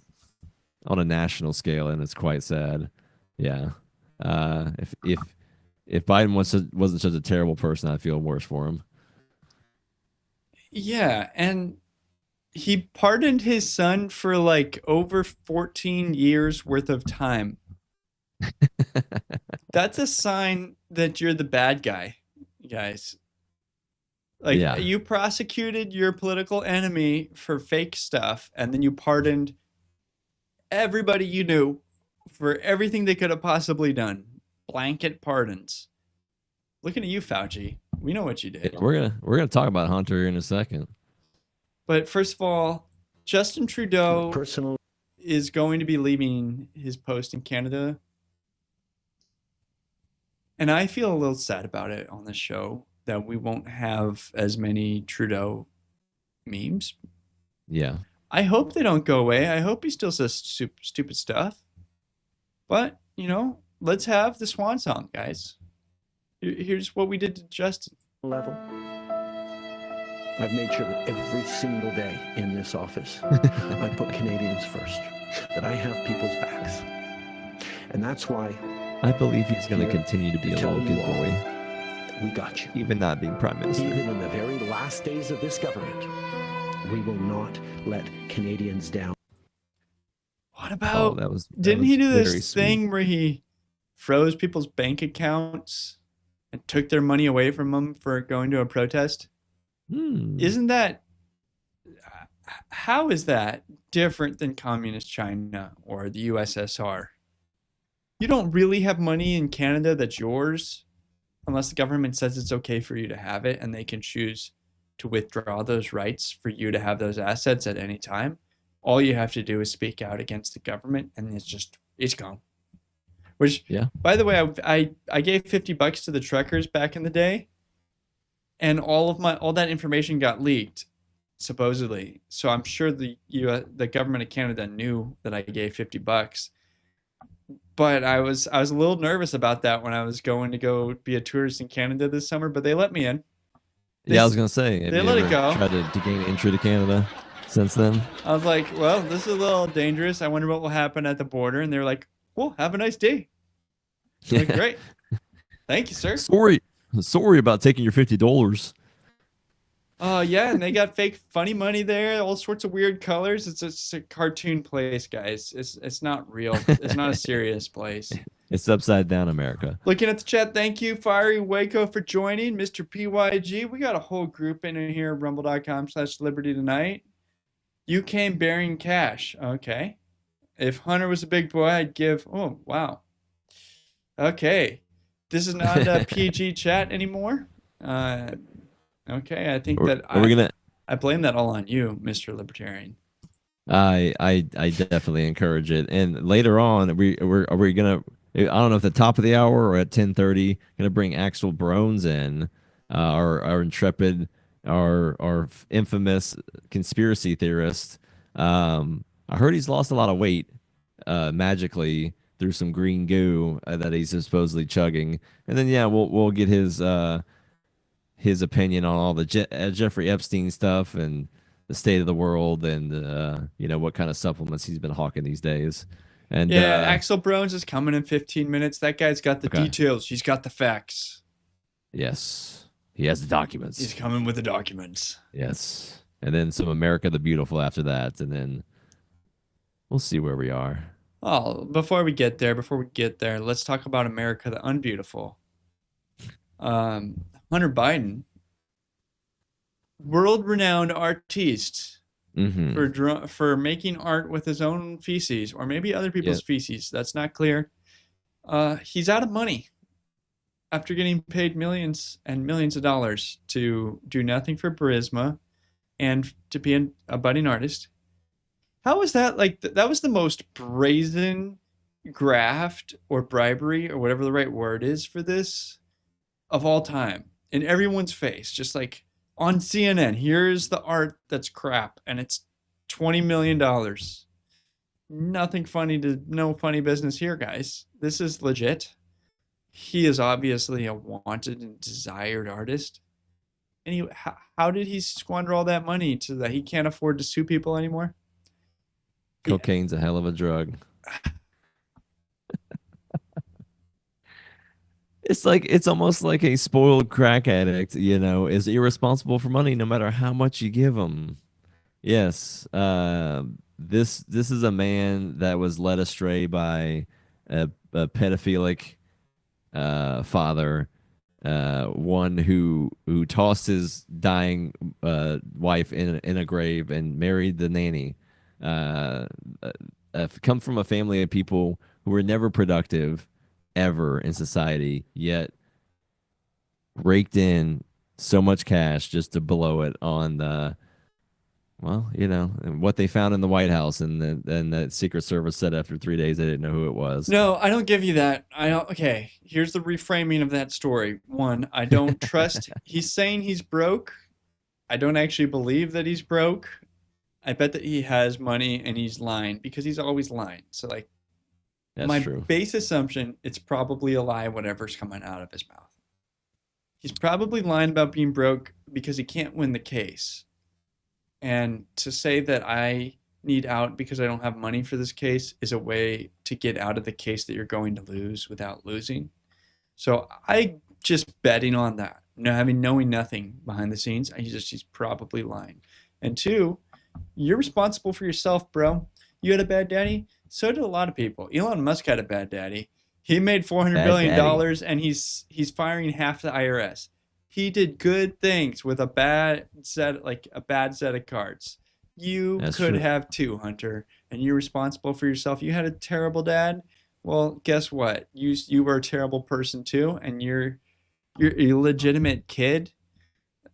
on a national scale and it's quite sad. Yeah. If Biden wasn't such a terrible person, I'd feel worse for him. Yeah, and he pardoned his son for like over 14 years worth of time. That's a sign that you're the bad guy, guys. Like Yeah. you prosecuted your political enemy for fake stuff, and then you pardoned everybody you knew for everything they could have possibly done. Blanket pardons. Looking at you, Fauci. We know what you did. We're gonna talk about Hunter in a second. But first of all, Justin Trudeau Personal. is going to be leaving his post in Canada. And I feel a little sad about it on this show that we won't have as many Trudeau memes. Yeah. I hope they don't go away. I hope he still says stupid stuff. But, let's have the swan song, guys. Here's what we did to Justin. Level. I've made sure that every single day in this office, I put Canadians first, that I have people's backs. And that's why I believe he's going to Here continue to be a tell little you good all, boy, we got you. even not being prime minister. Even in the very last days of this government, we will not let Canadians down. What about, that was didn't he do very this sweet. thing where he froze people's bank accounts and took their money away from them for going to a protest? Isn't that, how is that different than communist China or the USSR? You don't really have money in Canada that's yours unless the government says it's okay for you to have it, and they can choose to withdraw those rights for you to have those assets at any time. All you have to do is speak out against the government, and it's gone. Which, Yeah. by the way, I gave $50 to the truckers back in the day, and all that information got leaked, supposedly. So I'm sure the government of Canada knew that I gave $50. But I was a little nervous about that when I was going to go be a tourist in Canada this summer, but they let me in. Yeah, I was gonna say. Have they you let it ever go. Tried to gain entry to Canada since then. I was like, well, this is a little dangerous. I wonder what will happen at the border. And they were like, well, have a nice day. I'm like, great. Thank you, sir. Sorry about taking your $50. Yeah, and they got fake funny money there, all sorts of weird colors. It's a cartoon place, guys. It's not real. It's not a serious place. It's upside down America. Looking at the chat, thank you, Fiery Waco, for joining. Mr. PYG, we got a whole group in here, rumble.com/Liberty Tonight. You came bearing cash. Okay. If Hunter was a big boy, I'd give, oh, wow. Okay. This is not a PG chat anymore. Okay, I think that I blame that all on you, Mr. Libertarian. I definitely encourage it. And later on, are we gonna? I don't know if at the top of the hour or at 10:30, gonna bring Axel Brones in, our intrepid, our infamous conspiracy theorist. I heard he's lost a lot of weight, magically through some green goo that he's supposedly chugging. And then we'll get his opinion on all the Jeffrey Epstein stuff and the state of the world and what kind of supplements he's been hawking these days. And Axel Brones is coming in 15 minutes. That guy's got the details. He's got the facts. Yes, he has the documents. He's coming with the documents. Yes, and then some America the Beautiful after that, and then we'll see where we are. Oh, before we get there, let's talk about America the Unbeautiful. Hunter Biden, world-renowned artiste, for making art with his own feces, or maybe other people's feces. That's not clear. He's out of money after getting paid millions and millions of dollars to do nothing for Burisma and to be a budding artist. How was that? Like, that was the most brazen graft or bribery or whatever the right word is for this of all time, in everyone's face, just like on CNN. Here's the art that's crap, and it's $20 million. Nothing funny no funny business here, guys. This is legit. He is obviously a wanted and desired artist. And how did he squander all that money so that he can't afford to sue people anymore? Cocaine's a hell of a drug. It's almost like a spoiled crack addict, is irresponsible for money no matter how much you give him. Yes, this is a man that was led astray by a pedophilic father one who tossed his dying wife in a grave and married the nanny. Uh, come from a family of people who were never productive ever in society, yet raked in so much cash just to blow it on the well, what they found in the White House, and the Secret Service said after 3 days they didn't know who it was. No, I don't give you that. I don't. Okay, here's the reframing of that story. One, I don't trust. He's saying he's broke. I don't actually believe that he's broke. I bet that he has money and he's lying because he's always lying. So like, That's my true. base assumption, it's probably a lie, whatever's coming out of his mouth. He's probably lying about being broke because he can't win the case. And to say that I need out because I don't have money for this case is a way to get out of the case that you're going to lose without losing. So I just betting on that. Knowing nothing behind the scenes, he's probably lying. And two, you're responsible for yourself, bro. You had a bad daddy. So did a lot of people. Elon Musk had a bad daddy. He made $400 billion and he's firing half the IRS. He did good things with a bad set of cards. That's could true. Have too, Hunter, and you're responsible for yourself. You had a terrible dad. Well, guess what? You were a terrible person too, and you're a illegitimate kid.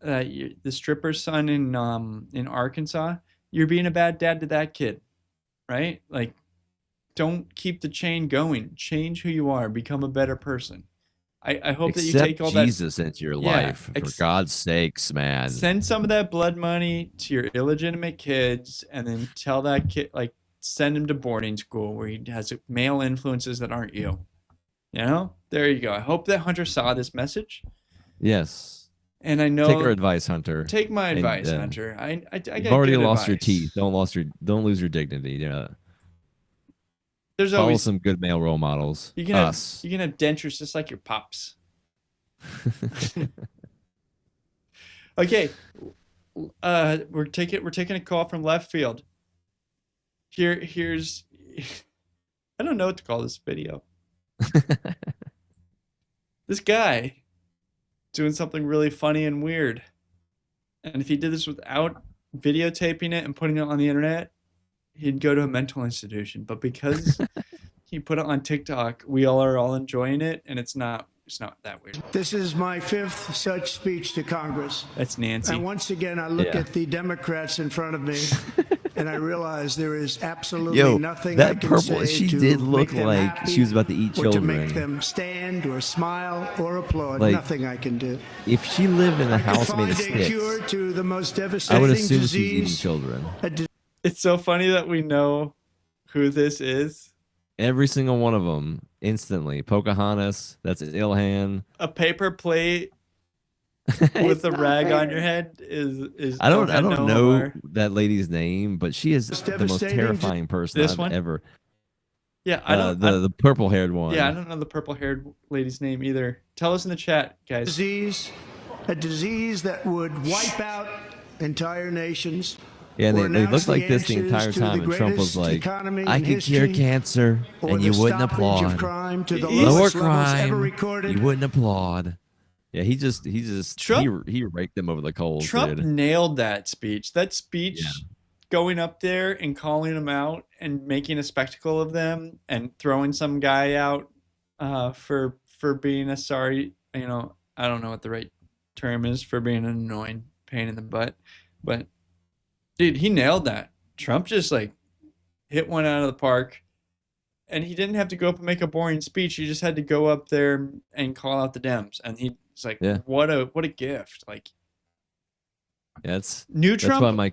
The stripper's son in Arkansas. You're being a bad dad to that kid, right? Like, don't keep the chain going. Change who you are. Become a better person. I hope that you take all Jesus into your life, for God's sakes, man. Send some of that blood money to your illegitimate kids, and then tell that kid, send him to boarding school where he has male influences that aren't you. There you go. I hope that Hunter saw this message. Yes. And I know. Take our advice, Hunter. Take my advice, Hunter. You've already lost your teeth. Don't lose your dignity. There's always some good male role models. You can have dentures just like your pops. Okay, we're taking a call from left field. Here's I don't know what to call this video. This guy doing something really funny and weird, and if he did this without videotaping it and putting it on the internet, he'd go to a mental institution. But because he put it on TikTok, we are all enjoying it, and it's not that weird. This is my 5th such speech to Congress. That's Nancy. And once again, I look at the Democrats in front of me, and I realize there is absolutely nothing I can say she to did look make them like happy, she was about to eat or children. to make them stand or smile or applaud. Nothing I can do. If she lived in a house made of sticks, cure to the most devastating I would assume she's disease, eating children. It's so funny that we know who this is. Every single one of them instantly. Pocahontas, that's Ilhan. A paper plate with a rag on your head is. I don't know that lady's name, but she is the most terrifying person I've ever. Yeah, I don't. The purple haired one. Yeah, I don't know the purple haired lady's name either. Tell us in the chat, guys. A disease that would wipe out entire nations. Yeah, and they looked like this the entire time, and Trump was like, I could cure cancer, and you wouldn't applaud. Lower crime, you wouldn't applaud. Yeah, he Trump, he raked them over the coals. Trump nailed that speech. That speech, going up there and calling them out and making a spectacle of them and throwing some guy out for being a sorry, I don't know what the right term is for being an annoying pain in the butt, but dude, he nailed that. Trump just hit one out of the park, and he didn't have to go up and make a boring speech. He just had to go up there and call out the Dems, and he's like, what a gift! That's Trump. Why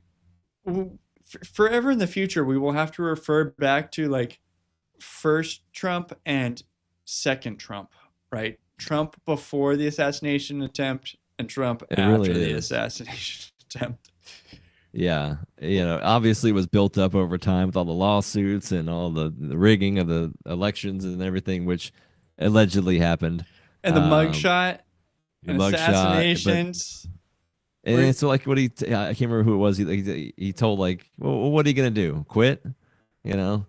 forever in the future, we will have to refer back to first Trump and second Trump, right? Trump before the assassination attempt and Trump after the assassination attempt. Yeah, obviously it was built up over time with all the lawsuits and all the rigging of the elections and everything, which allegedly happened. And the mugshot, and assassinations. And so, what I can't remember who it was. He told well, what are you gonna do? Quit? Yeah.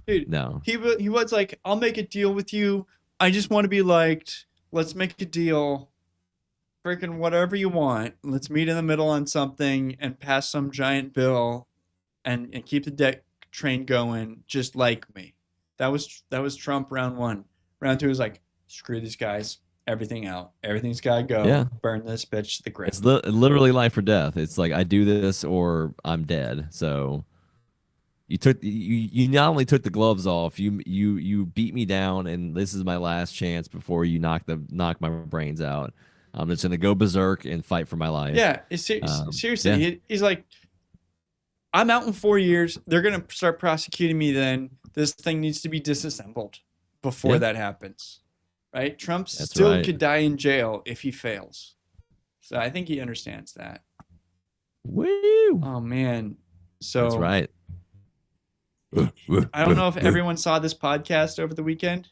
Dude, no. He was like, I'll make a deal with you. I just want to be liked. Let's make a deal. Freaking whatever you want. Let's meet in the middle on something and pass some giant bill and keep the debt train going. Just like me. That was Trump round 1. Round 2 was like, screw these guys. Everything out. Everything's got to go. Yeah. Burn this bitch to the ground. It's literally life or death. It's like I do this or I'm dead. So you not only took the gloves off, you beat me down, and this is my last chance before you knock my brains out. I'm just gonna go berserk and fight for my life. Yeah, seriously, yeah. He's like, I'm out in 4 years. They're gonna start prosecuting me. Then this thing needs to be disassembled before that happens, right? Trump still could die in jail if he fails. So I think he understands that. Woo! Oh man, so that's right. I don't know if everyone saw this podcast over the weekend.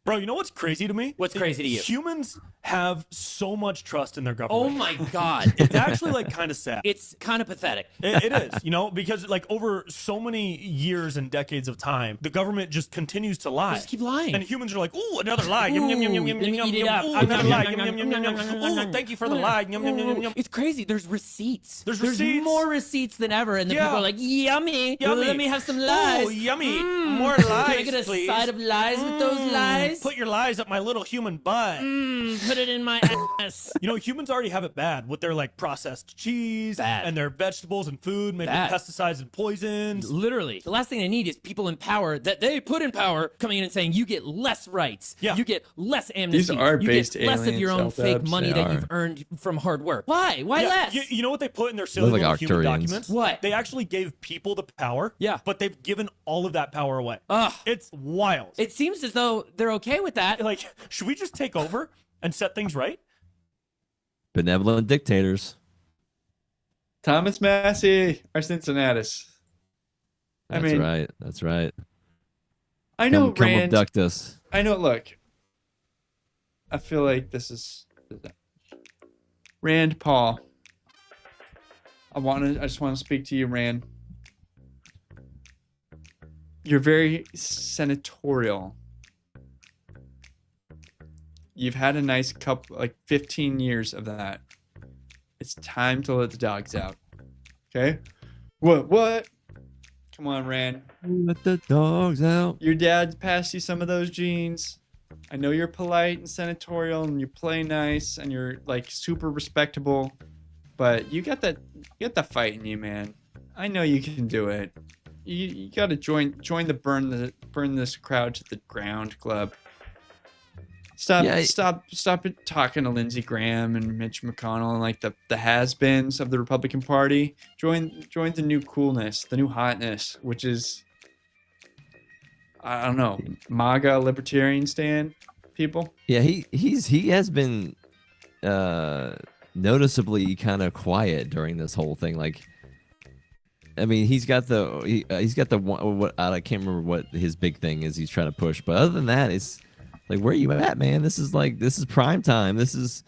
Bro, you know what's crazy to me? What's crazy to you? Humans have so much trust in their government. Oh my God. It's actually like kind of sad. It's kind of pathetic. It is, you know, because like over so many years and decades of time, the government just continues to lie. They just keep lying. And humans are like, ooh, another lie. Yum, yum, yum, yum, yum, let me yum, eat it yum, up. ooh, another lie. Yum, yum, yum, yum, yum. Ooh, thank you for the lie. Yum, yum, yum, yum, yum. It's crazy. There's receipts. There's receipts. More receipts than ever, and the people are like, yummy. Yummy. Let me have some lies. Ooh, yummy. More lies, Can I get a please. side of lies with those lies? Put your lies up my little human butt. Put it in my ass. You know, humans already have it bad with their like processed cheese and their vegetables and food made with pesticides and poisons. Literally. The last thing they need is people in power that they put in power coming in and saying, you get less rights. Yeah. You get less amnesty. These are you based get less of your own aliens, fake L-dubs. money They that you've earned from hard work. Why? Why less? You know what they put in their Look silly like little human Arcturians. documents? What? They actually gave people the power. Yeah. But they've given all of that power away. Ugh. It's wild. It seems as though they're okay with that. Like, should we just take over and set things right? Benevolent dictators. Thomas Massey, our Cincinnatus. That's right. That's right. I know come Rand. abduct us. I know. Look, I feel like this is Rand Paul. I just want to speak to you, Rand. You're very senatorial. You've had a nice couple, like 15 years of that. It's time to let the dogs out. Okay? What? Come on, Rand. Let the dogs out. Your dad passed you some of those genes. I know you're polite and senatorial and you play nice and you're like super respectable, but you got that fight in you, man. I know you can do it. You got to join the burn this crowd to the ground club. Stop talking to Lindsey Graham and Mitch McConnell and like the has-beens of the Republican Party. Join the new coolness, the new hotness, which is, I don't know, MAGA libertarian stand people. Yeah, he has been noticeably kind of quiet during this whole thing. Like, I mean, he's got the one. What I can't remember what his big thing is. He's trying to push, but other than that, it's like, where are you at, man? This is prime time. This is,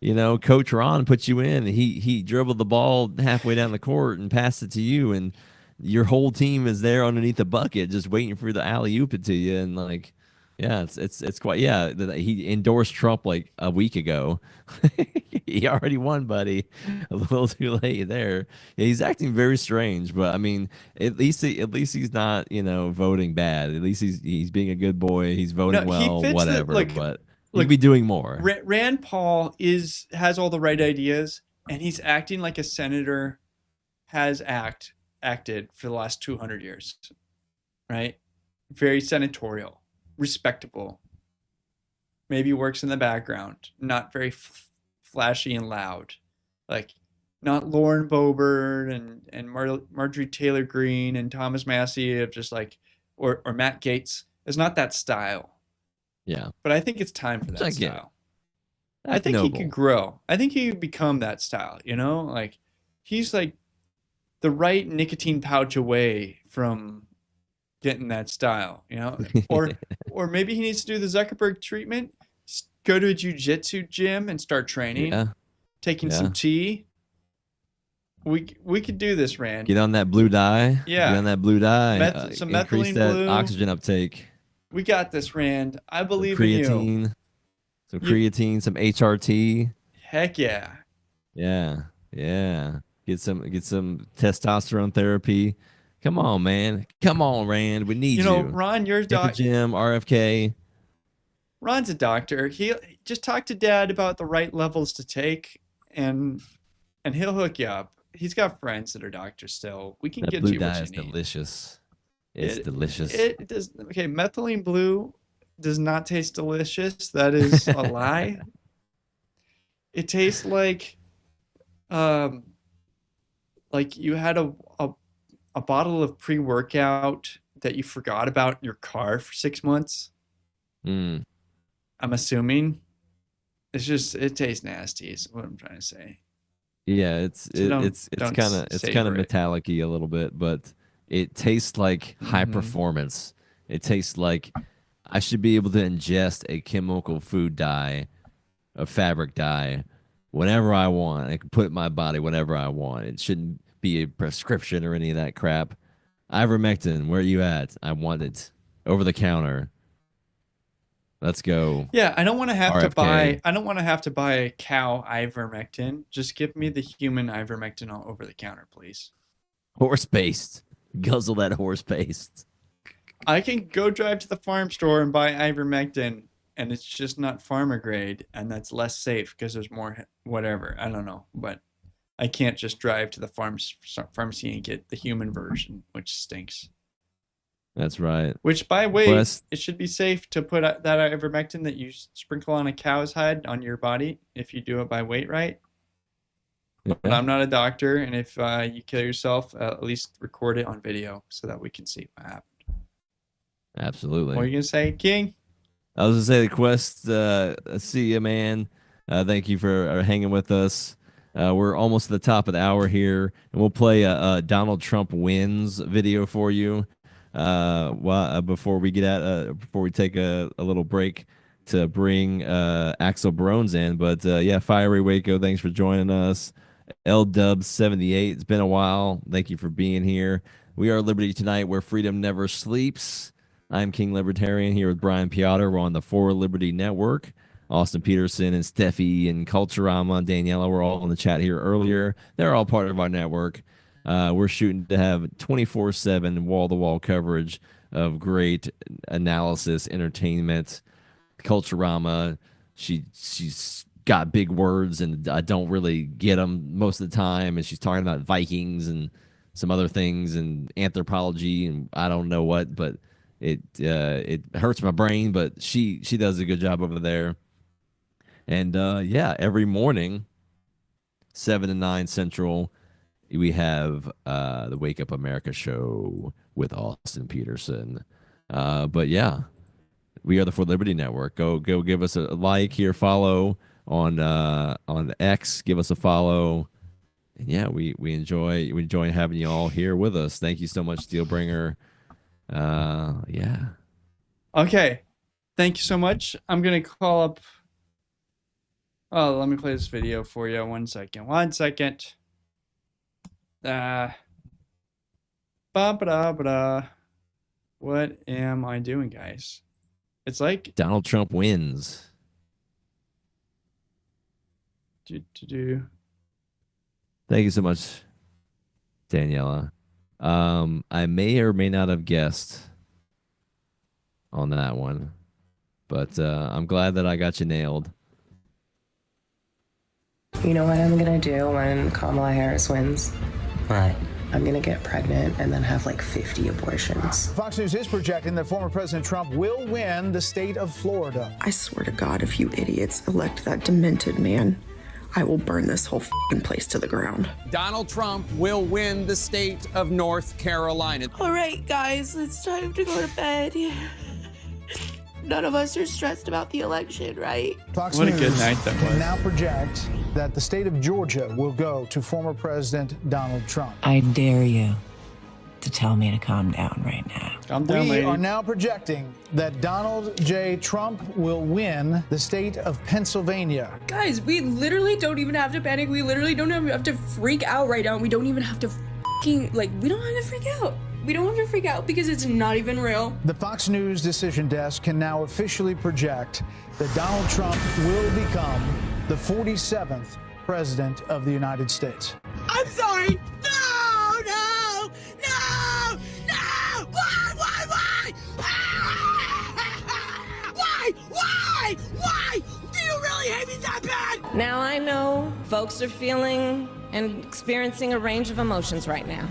Coach Ron put you in. He dribbled the ball halfway down the court and passed it to you, and your whole team is there underneath the bucket, just waiting for the alley-oop it to you. And like, yeah, it's quite, yeah. He endorsed Trump like a week ago. He already won, buddy. A little too late there. Yeah, he's acting very strange, but I mean, at least he's not, voting bad. At least he's being a good boy. He's voting well, whatever. But he could be doing more. Rand Paul has all the right ideas, and he's acting like a senator has acted for the last 200 years, right? Very senatorial, respectable. Maybe works in the background, not very flashy and loud, like not Lauren Boebert and Marjorie Taylor Greene and Thomas Massey of just like, or Matt Gaetz. It's not that style. Yeah, but I think it's time for that style. I think noble. He could grow. I think he could become that style. Like he's like the right nicotine pouch away from getting that style. Or maybe he needs to do the Zuckerberg treatment. Go to a jiu-jitsu gym and start training. Taking some tea. We could do this, Rand. Get on that blue dye. Yeah. Get on that blue dye. Some increase methylene that blue. oxygen uptake. We got this, Rand. I believe in you. Creatine. Some creatine, some HRT. Heck yeah. Yeah. Yeah. Get some testosterone therapy. Come on, man. Come on, Rand. We need you. You know, Ron, you're a Hit the doctor. gym, RFK. Ron's a doctor. He just talk to Dad about the right levels to take, and he'll hook you up. He's got friends that are doctors still. We can That get blue you what dye you is need. delicious. It's delicious. It does. Okay, methylene blue does not taste delicious. That is a lie. It tastes like you had a bottle of pre-workout that you forgot about in your car for 6 months. Mm. I'm assuming. It tastes nasty. Is what I'm trying to say. Yeah, it's kind of metallic-y a little bit, but it tastes like high performance. It tastes like I should be able to ingest a chemical food dye, a fabric dye, whenever I want. I can put it in my body whenever I want. It shouldn't be a prescription or any of that crap. Ivermectin, where are you at? I want it over the counter. Let's go. Yeah, I don't want to have RFK. to buy. I don't want to have to buy a cow ivermectin. Just give me the human ivermectin all over the counter, please. Horse paste. Guzzle that horse paste. I can go drive to the farm store and buy ivermectin, and it's just not farmer grade, and that's less safe because there's more whatever. I don't know, but I can't just drive to the pharmacy and get the human version, which stinks. That's right. Which, by weight, West. it should be safe to put that ivermectin that you sprinkle on a cow's hide on your body if you do it by weight, right? Yeah. But I'm not a doctor, and if you kill yourself, at least record it on video so that we can see what happened. Absolutely. What are you gonna say, King? I was gonna say, the Quest. See you, man. Thank you for hanging with us. We're almost at the top of the hour here, and we'll play a Donald Trump wins video for you. Before we take a little break to bring Axel Brones in. But yeah, Fiery Waco, thanks for joining us. LDub78, it's been a while. Thank you for being here. We are Liberty Tonight, where freedom never sleeps. I'm King Libertarian here with Brian Piotr. We're on the For Liberty Network. Austin Peterson and Steffi and Culturama and Daniela were all in the chat here earlier. They're all part of our network. We're shooting to have 24/7 wall-to-wall coverage of great analysis, entertainment. Culturama, she's got big words and I don't really get them most of the time, and she's talking about Vikings and some other things and anthropology and I don't know what, but it hurts my brain, but she does a good job over there. And yeah, every morning 7 to 9 Central, we have the Wake Up America show with Austin Peterson. But yeah, we are the For Liberty Network. Go give us a like here, follow on X, give us a follow. And yeah, we enjoy having you all here with us. Thank you so much, Steelbringer. Yeah. Okay. Thank you so much. I'm gonna call up. Oh, let me play this video for you. 1 second. 1 second. What am I doing, guys? It's like Donald Trump wins. Thank you so much, Daniela. I may or may not have guessed on that one, but I'm glad that I got you nailed. You know what I'm gonna do when Kamala Harris wins? What? I'm gonna get pregnant and then have like 50 abortions. Fox News is projecting that former President Trump will win the state of Florida. I swear to God, if you idiots elect that demented man, I will burn this whole f***ing place to the ground. Donald Trump will win the state of North Carolina. All right, guys, it's time to go to bed. None of us are stressed about the election, right? Fox What a News good night that was. can now project that the state of Georgia will go to former President Donald Trump. I dare you to tell me to calm down right now. Calm down, We lady. are now projecting that Donald J. Trump will win the state of Pennsylvania. Guys, we literally don't even have to panic. We literally don't have to freak out right now. We don't even have to we don't have to freak out. We don't have to freak out because it's not even real. The Fox News decision desk can now officially project that Donald Trump will become the 47th president of the United States. I'm sorry. No, no, no, no. Why? Why? Do you really hate me that bad? Now I know folks are feeling and experiencing a range of emotions right now.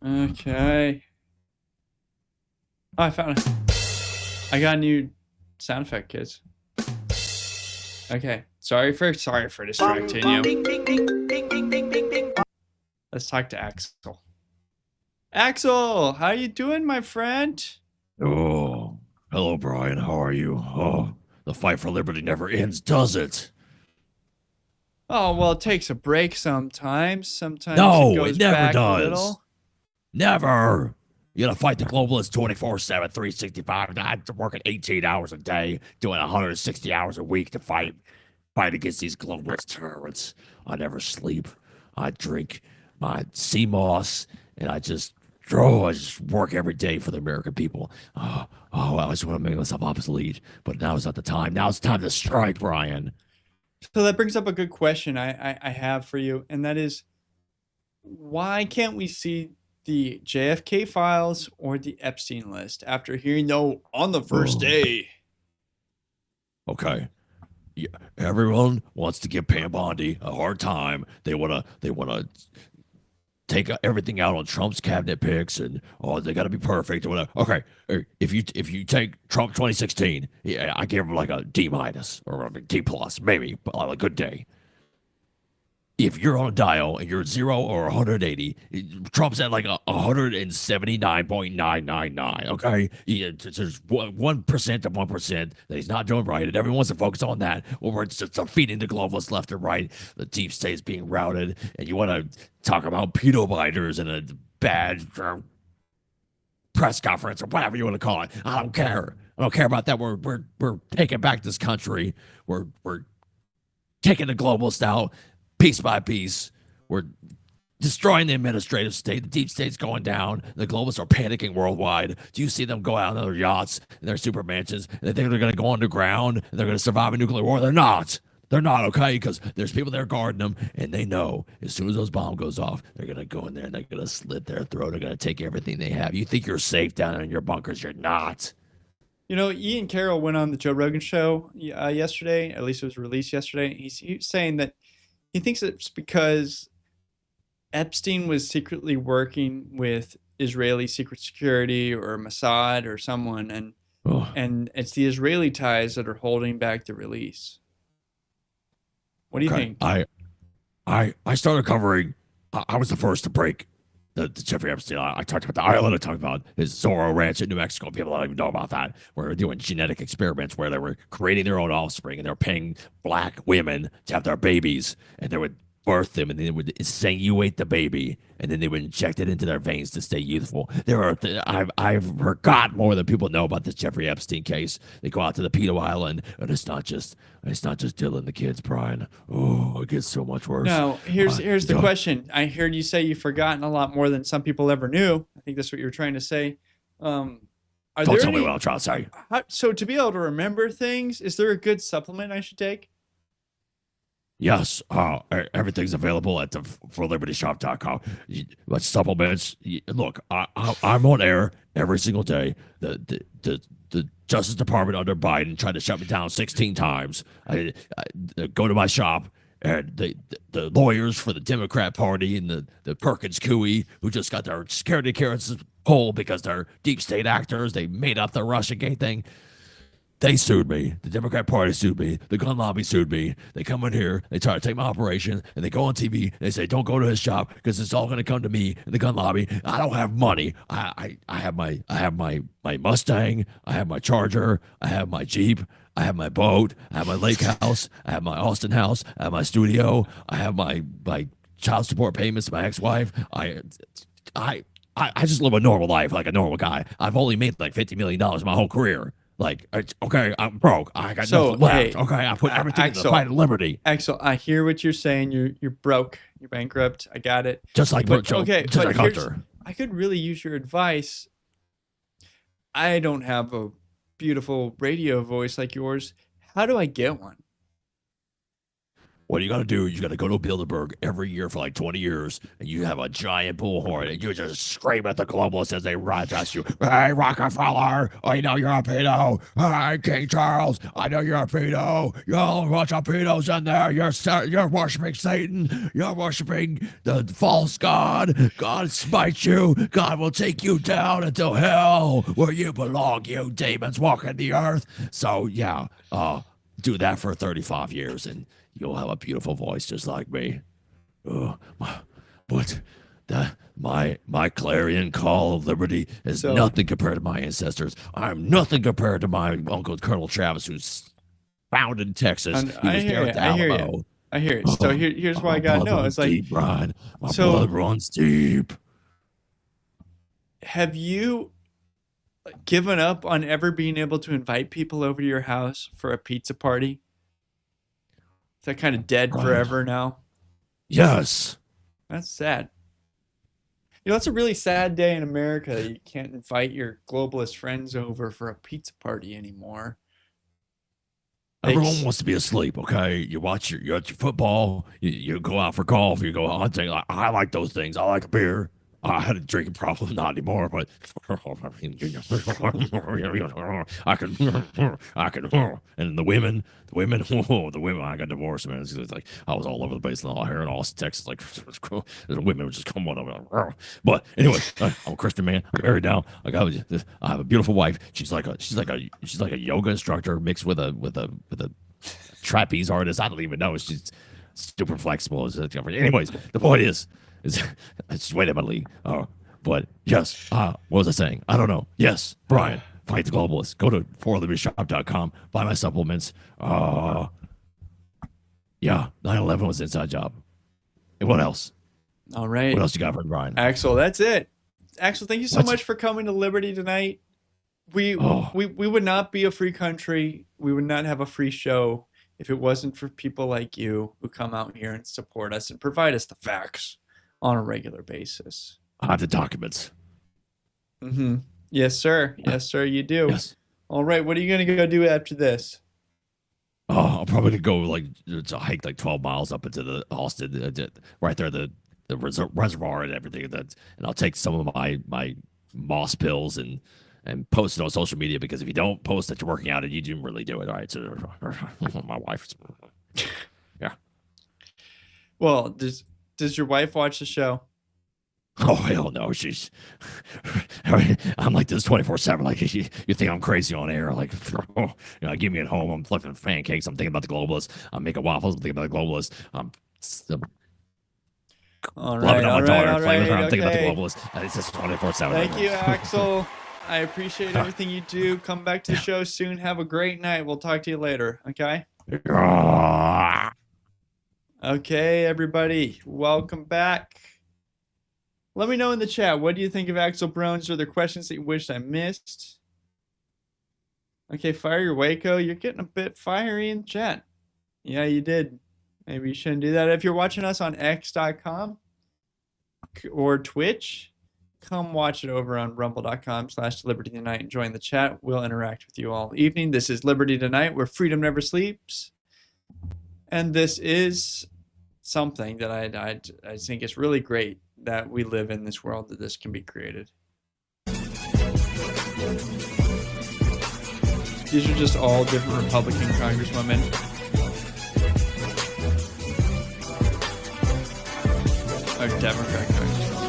Okay. Oh, I found it. I got a new sound effect, kids. Okay. Sorry for distracting you. Let's talk to Axel. Axel, how you doing, my friend? Oh, hello, Brian. How are you? Oh, the fight for liberty never ends, does it? Oh, well, it takes a break sometimes. Sometimes No, it goes it never back does. a little. Never. You gotta fight the globalists 24/7, 365. I'm working 18 hours a day, doing 160 hours a week to fight against these globalist tyrants. I never sleep. I drink my sea moss, and I just work every day for the American people. I just want to make myself obsolete, but now is not the time. Now it's time to strike, Brian. So that brings up a good question I have for you, and that is, why can't we see the JFK files or the Epstein list after hearing no on the first day? Okay. Yeah, everyone wants to give Pam Bondi a hard time. They wanna take everything out on Trump's cabinet picks, and they gotta be perfect or whatever. Okay, if you take Trump 2016, yeah, I give him like a D- or a D+, maybe, but on a good day. If you're on a dial and you're 0 or 180, Trump's at like 179.999. Okay, there's 1% of 1% that he's not doing right, and everyone wants to focus on that. Well, we're just defeating the globalists left and right. The deep state is being routed, and you want to talk about pedo biters and a bad press conference or whatever you want to call it. I don't care. I don't care about that. We're taking back this country. We're taking the globalists out. Piece by piece, we're destroying the administrative state. The deep state's going down. The globalists are panicking worldwide. Do you see them go out on their yachts and their super mansions, and they think they're going to go underground and they're going to survive a nuclear war? They're not. They're not, okay? Because there's people there guarding them, and they know as soon as those bomb goes off, they're going to go in there and they're going to slit their throat. They're going to take everything they have. You think you're safe down in your bunkers. You're not. You know, Ian Carroll went on the Joe Rogan show yesterday. At least it was released yesterday. He's saying that he thinks it's because Epstein was secretly working with Israeli secret security or Mossad or someone, and it's the Israeli ties that are holding back the release. What do you think? I started covering. I was the first to break the Jeffrey Epstein. I talked about the island. I talked about his Zorro Ranch in New Mexico. People don't even know about that. Where they were doing genetic experiments where they were creating their own offspring, and they were paying black women to have their babies, and they would birth them, and then they would sanguinate the baby, and then they would inject it into their veins to stay youthful. I've forgot more than people know about this Jeffrey Epstein case. They go out to the pedo island, and it's not just Dylan the kids, Brian. Oh, it gets so much worse. No, here's the question. I heard you say you've forgotten a lot more than some people ever knew. I think that's what you were trying to say. Don't tell me what I'm trying to say. So to be able to remember things, is there a good supplement I should take? Yes, everything's available at the forlibertyshop.com. What supplements? Look, I'm on air every single day. The Justice Department under Biden tried to shut me down 16 times. I go to my shop, and the lawyers for the Democrat Party and the Perkins Coie, who just got their security clearances pulled because they're deep state actors, they made up the Russiagate thing. They sued me. The Democrat Party sued me. The gun lobby sued me. They come in here, they try to take my operation, and they go on TV, and they say, don't go to his shop because it's all going to come to me and the gun lobby. I don't have money. I have my Mustang. I have my Charger. I have my Jeep. I have my boat. I have my lake house. I have my Austin house. I have my studio. I have my child support payments to my ex-wife. I just live a normal life like a normal guy. I've only made like $50 million my whole career. Like, okay, I'm broke. I got So, nothing left. hey, Okay, I put everything in the Axel, fight of liberty. Axel, I hear what you're saying. You're broke. You're bankrupt. I got it. Just like But Joe, okay, just but like here's, Hunter. I could really use your advice. I don't have a beautiful radio voice like yours. How do I get one? What you got to do, you got to go to Bilderberg every year for like 20 years, and you have a giant bullhorn, and you just scream at the globalists as they ride past you. Hey, Rockefeller, I know you're a pedo. Hey, King Charles, I know you're a pedo. You're a bunch of pedos in there. You're worshiping Satan. You're worshiping the false God. God smites you. God will take you down into hell where you belong, you demons walking the earth. So, yeah, do that for 35 years, and you'll have a beautiful voice just like me. But my clarion call of liberty is nothing compared to my ancestors. I'm nothing compared to my uncle Colonel Travis, who's found in Texas. He was there at the Alamo. I hear it. So here's why I got to know. It's like, deep, Brian. My blood runs deep. Have you given up on ever being able to invite people over to your house for a pizza party? Is that kind of dead forever now? Yes. That's sad. You know, it's a really sad day in America that you can't invite your globalist friends over for a pizza party anymore. Everyone wants to be asleep, okay? You watch your football, you go out for golf, you go hunting. I like those things. I like a beer. I had a drinking problem, not anymore, but I can, and the women, I got divorced, man. It's like I was all over the place here in Austin, Texas, like the women would just come on over. But anyway, I'm a Christian man. I'm married now. I have a beautiful wife. She's like a yoga instructor mixed with a trapeze artist. I don't even know. She's super flexible. Anyways, the point is it's way down my league. But yes, what was I saying? I don't know. Yes, Brian, fight the globalists. Go to forlibertyshop.com, buy my supplements. Yeah, 9/11 was an inside job. And what else? All right. What else you got for Brian? Axel, that's it. Axel, thank you so much for coming to Liberty tonight. We would not be a free country. We would not have a free show if it wasn't for people like you who come out here and support us and provide us the facts on a regular basis. I have the documents. Mm-hmm. Yes, sir. Yes, sir, you do. Yes. All right, what are you going to go do after this? I'll probably go to hike 12 miles up into the Austin, right there, the reservoir and everything. And I'll take some of my moss pills and post it on social media, because if you don't post that you're working out, and you didn't really do it, all right? So my wife, yeah. Well, does your wife watch the show? Oh, hell no. She's, I'm like this 24/7. Like, you think I'm crazy on air. Like, give me at home. I'm flipping pancakes. I'm thinking about the globalists. I'm making waffles. I'm thinking about the globalists. I'm loving on my daughter. Playing with her. I'm thinking about the globalists. And it's just 24/7. Thank you, Axel. I appreciate everything you do. Come back to the show soon. Have a great night. We'll talk to you later. Okay? Okay, everybody. Welcome back. Let me know in the chat, what do you think of Axel Brones? Are there questions that you wish I missed? Okay, Fire Your Waco. You're getting a bit fiery in the chat. Yeah, you did. Maybe you shouldn't do that. If you're watching us on x.com or Twitch, come watch it over on rumble.com/Liberty Tonight and join the chat. We'll interact with you all evening. This is Liberty Tonight, where freedom never sleeps. And this is something that I think is really great, that we live in this world, that this can be created. These are just all different Republican congresswomen. Or Democrat congresswomen.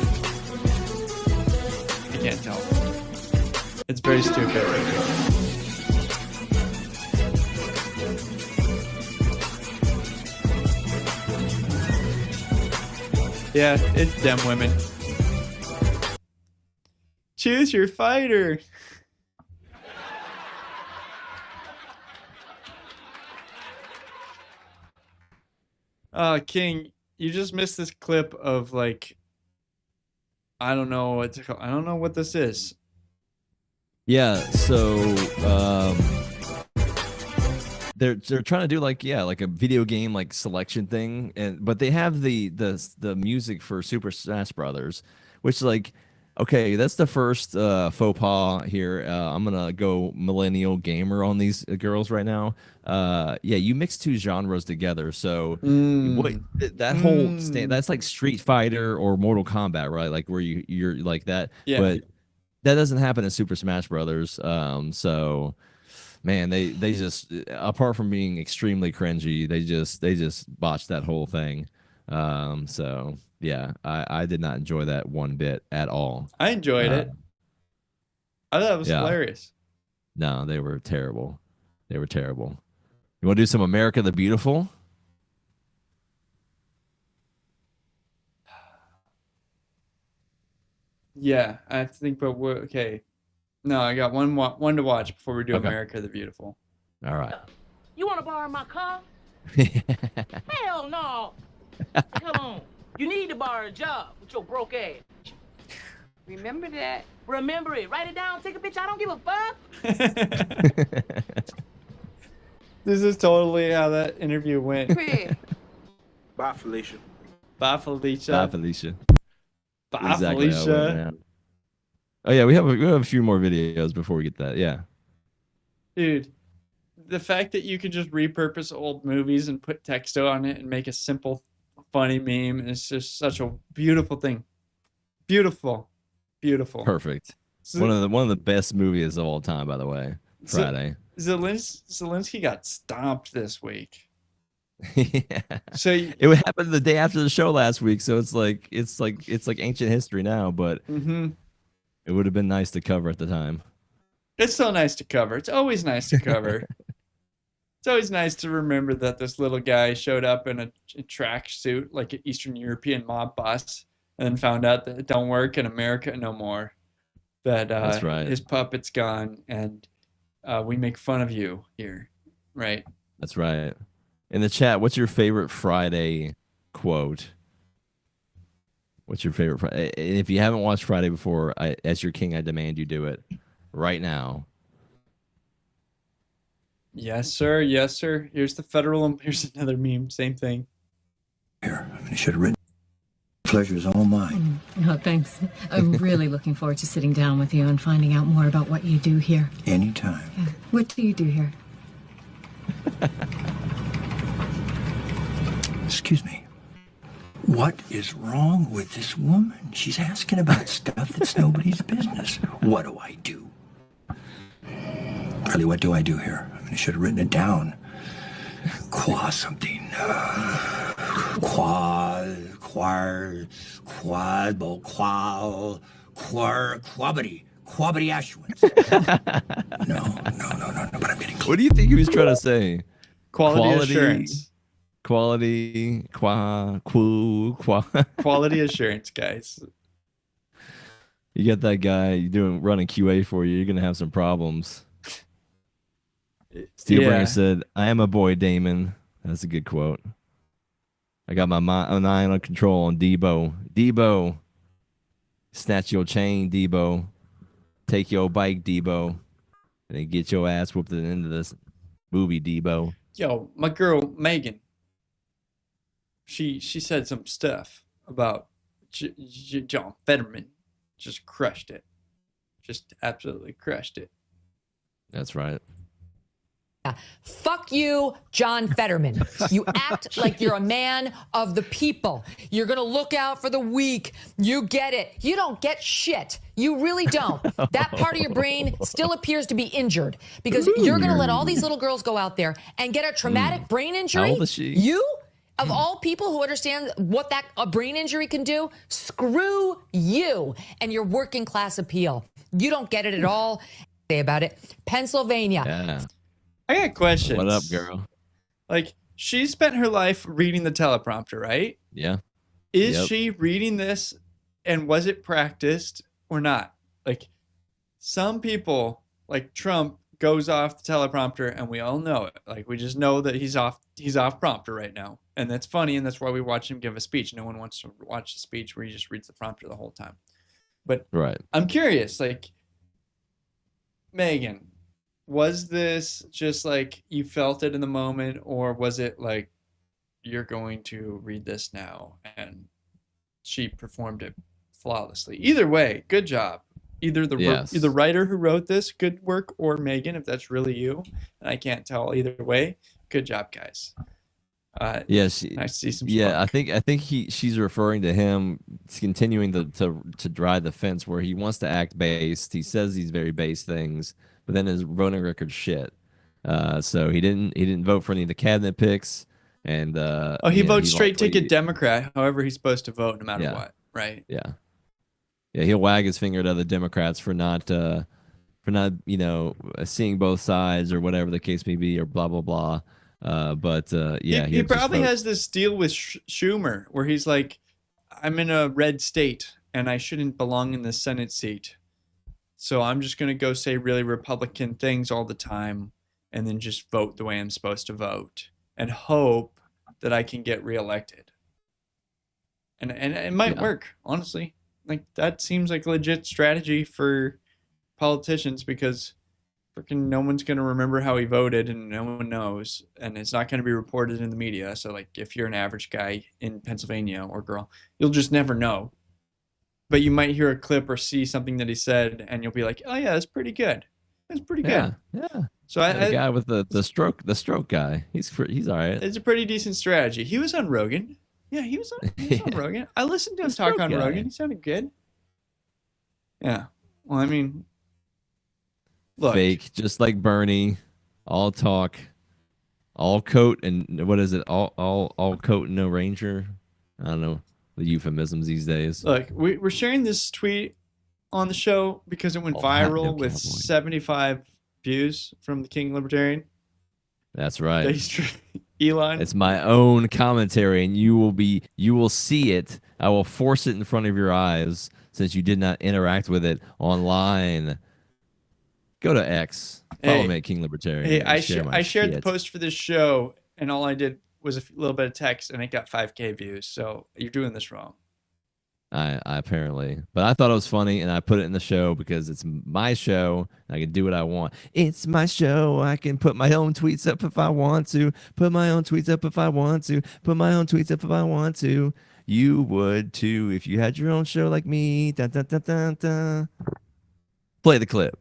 I can't tell. It's very stupid. Yeah, it's them women. Choose your fighter. King, you just missed this clip of I don't know what to call. I don't know what this is. Yeah, so they're trying to do like a video game like selection thing, but they have the music for Super Smash Brothers, which like okay, that's the first faux pas here. I'm gonna go millennial gamer on these girls right now. Yeah, you mix two genres together, so what that whole that's like Street Fighter or Mortal Kombat, right? Like where you're like that, Yeah. but that doesn't happen in Super Smash Brothers. So man, they just apart from being extremely cringy, they just botched that whole thing. So yeah, I did not enjoy that one bit at all. I enjoyed it. I thought it was hilarious. No, they were terrible. They were terrible. You want to do some America the Beautiful? Yeah, I think, but we're okay. No, I got one to watch before we do Okay. America the Beautiful. All right. You want to borrow my car? Hell no. Come on. You need to borrow a job with your broke ass. Remember that. Remember it. Write it down. Take a picture. I don't give a fuck. This is totally how that interview went. Bye, Felicia. Bye, Felicia. Bye, Felicia. Bye, Exactly how it went Felicia. down. Oh yeah, we have a few more videos before we get that. Yeah. Dude, the fact that you can just repurpose old movies and put text on it and make a simple, funny meme is just such a beautiful thing. Beautiful. Beautiful. Perfect. So- One of the best movies of all time, by the way. Friday. Zelensky got stomped this week. Yeah. So it would happen the day after the show last week, so it's like ancient history now, but it would have been nice to cover at the time. It's so nice to cover. It's always nice to cover. It's always nice to remember that this little guy showed up in a track suit like an Eastern European mob boss and then found out that it don't work in America no more. That That's right. his puppet's gone and we make fun of you here. Right. That's right. In the chat, what's your favorite Friday quote? What's your favorite Friday? And if you haven't watched Friday before, as your king, I demand you do it right now. Yes, sir. Yes, sir. Here's the federal. Here's another meme. Same thing. I should have written. Pleasure is all mine. Oh, thanks. I'm really looking forward to sitting down with you and finding out more about what you do here. Anytime. Yeah. What do you do here? Excuse me. What is wrong with this woman? She's asking about stuff that's nobody's business. What do I do? Really, what do I do here? I should have written it down. Qua something. Quabity Ashwins. No, but I'm getting close. What do you think he was trying to say? Quality assurance. Quality, qua. Quality assurance, guys. You get that guy running QA for you, you're gonna have some problems. Steve Bringer said, "I am a boy, Damon." That's a good quote. I got my eye on control on Debo. Debo, snatch your chain, Debo. Take your bike, Debo, and then get your ass whooped at the end of this movie, Debo. Yo, my girl Megan. She said some stuff about John Fetterman. Just crushed it. Just absolutely crushed it. That's right. Fuck you, John Fetterman. You act like you're a man of the people. You're going to look out for the weak. You get it. You don't get shit. You really don't. That part of your brain still appears to be injured because you're going to let all these little girls go out there and get a traumatic brain injury. How old is she? You? Of all people who understand what a brain injury can do, screw you and your working class appeal. You don't get it at all. Say about it. Pennsylvania. Yeah. I got questions. What up, girl? Like, she spent her life reading the teleprompter, right? Yeah. Is she reading this and was it practiced or not? Like, some people, like Trump, goes off the teleprompter and we all know it. Like, we just know that he's off prompter right now. And that's funny, and that's why we watch him give a speech. No one wants to watch the speech where he just reads the prompter the whole time. But right. I'm curious, like, Megan, was this just like you felt it in the moment, or was it like you're going to read this now and she performed it flawlessly? Either way, good job. Either the writer who wrote this, good work, or Megan, if that's really you, and I can't tell either way. Good job, guys. Nice to see some yeah, spark. I think she's referring to him continuing to drive the fence where he wants to act based. He says these very base things, but then his voting record's shit. So he didn't vote for any of the cabinet picks, and he votes he straight ticket Democrat. However, he's supposed to vote no matter what, right? Yeah, he'll wag his finger at other Democrats for not seeing both sides or whatever the case may be, or blah blah blah. He probably has this deal with Schumer where he's like, I'm in a red state and I shouldn't belong in the Senate seat. So I'm just going to go say really Republican things all the time and then just vote the way I'm supposed to vote and hope that I can get reelected. And it might work, honestly. Like, that seems like a legit strategy for politicians, because freaking no one's going to remember how he voted and no one knows, and it's not going to be reported in the media. So like, if you're an average guy in Pennsylvania or girl, you'll just never know. But you might hear a clip or see something that he said and you'll be like, oh yeah, that's pretty good. That's pretty good. Yeah. So the guy with the stroke guy, he's all right. It's a pretty decent strategy. He was on Rogan. Yeah, he was on Rogan. I listened to him talk on Rogan. He sounded good. Yeah. Well, I mean, look. Fake, just like Bernie, all talk, all coat, and what is it? All coat and no ranger. I don't know the euphemisms these days. Look, we're sharing this tweet on the show because it went viral with 75 views from the King Libertarian. That's right. Elon. It's my own commentary, and you will see it. I will force it in front of your eyes since you did not interact with it online. Go to X. Follow me at King Libertarian. Hey, I shared the post for this show, and all I did was a little bit of text, and it got 5K views. So you're doing this wrong. I apparently, but I thought it was funny, and I put it in the show because it's my show. And I can do what I want. It's my show. I can put my own tweets up if I want to. Put my own tweets up if I want to. Put my own tweets up if I want to. You would too if you had your own show like me. Dun, dun, dun, dun, dun. Play the clip.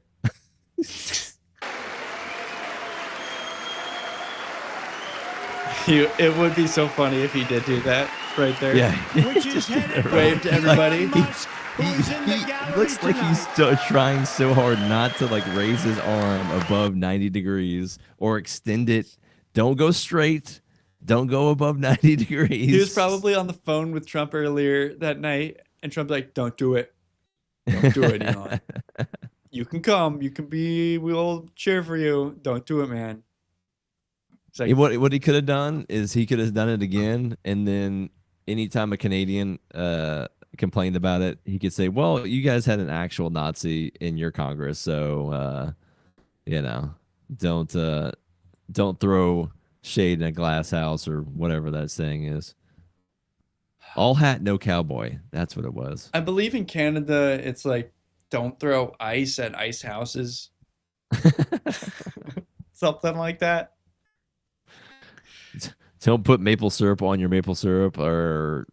It would be so funny if he did do that right there. Yeah. Which is wave to everybody. He looks like he's trying so hard not to like raise his arm above 90 degrees or extend it. Don't go straight. Don't go above 90 degrees. He was probably on the phone with Trump earlier that night, and Trump's like, "Don't do it. Don't do it, Elon. You can come. You can be. We'll cheer for you. Don't do it, man." It's like, what he could have done is he could have done it again, and then anytime a Canadian complained about it, he could say, "Well, you guys had an actual Nazi in your Congress, so don't throw shade in a glass house," or whatever that saying is. All hat, no cowboy. That's what it was. I believe in Canada, it's like, don't throw ice at ice houses. Something like that. Don't put maple syrup on your maple syrup, or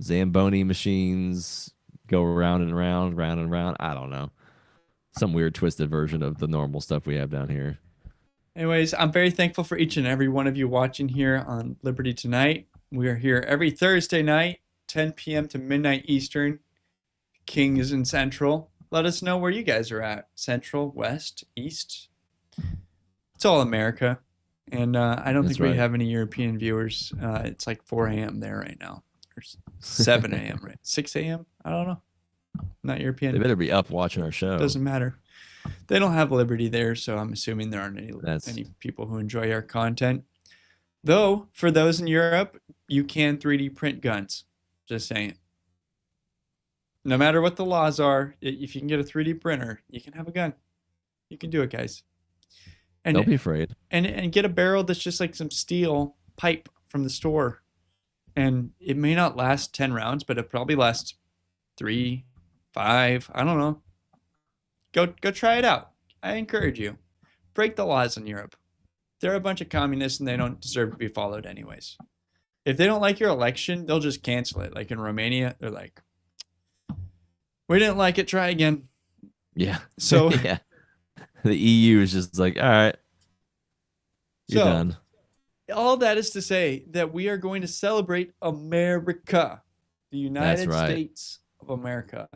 Zamboni machines go round and round, round and round. I don't know. Some weird twisted version of the normal stuff we have down here. Anyways, I'm very thankful for each and every one of you watching here on Liberty Tonight. We are here every Thursday night, 10 p.m. to midnight Eastern. King is in Central. Let us know where you guys are at. Central, West, East. It's all America. And I don't think we have any European viewers. It's like 4 a.m. there right now. Or 7 a.m., right? 6 a.m.? I don't know. Not European. They better be up watching our show. Doesn't matter. They don't have Liberty there, so I'm assuming there aren't any people who enjoy our content. Though, for those in Europe, you can 3D print guns. Just saying. No matter what the laws are, if you can get a 3D printer, you can have a gun. You can do it, guys. And don't be afraid. And get a barrel that's just like some steel pipe from the store. And it may not last 10 rounds, but it probably lasts 3, 5. I don't know. Go try it out. I encourage you, break the laws in Europe. They're a bunch of communists and they don't deserve to be followed anyways. If they don't like your election, they'll just cancel it. Like in Romania, they're like, we didn't like it, try again. Yeah. So yeah. The EU is just like, all right, you're done. All that is to say that we are going to celebrate America, the United States of America.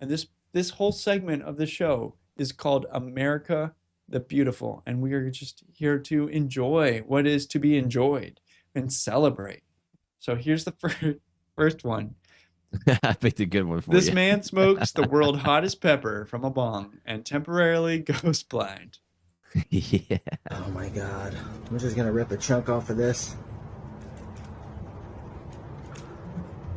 And this whole segment of the show is called America the Beautiful. And we are just here to enjoy what is to be enjoyed and celebrate. So here's the first one. I picked a good one for This you. man smokes the world's hottest pepper from a bong and temporarily goes blind. Yeah. Oh my god. I'm just gonna rip a chunk off of this.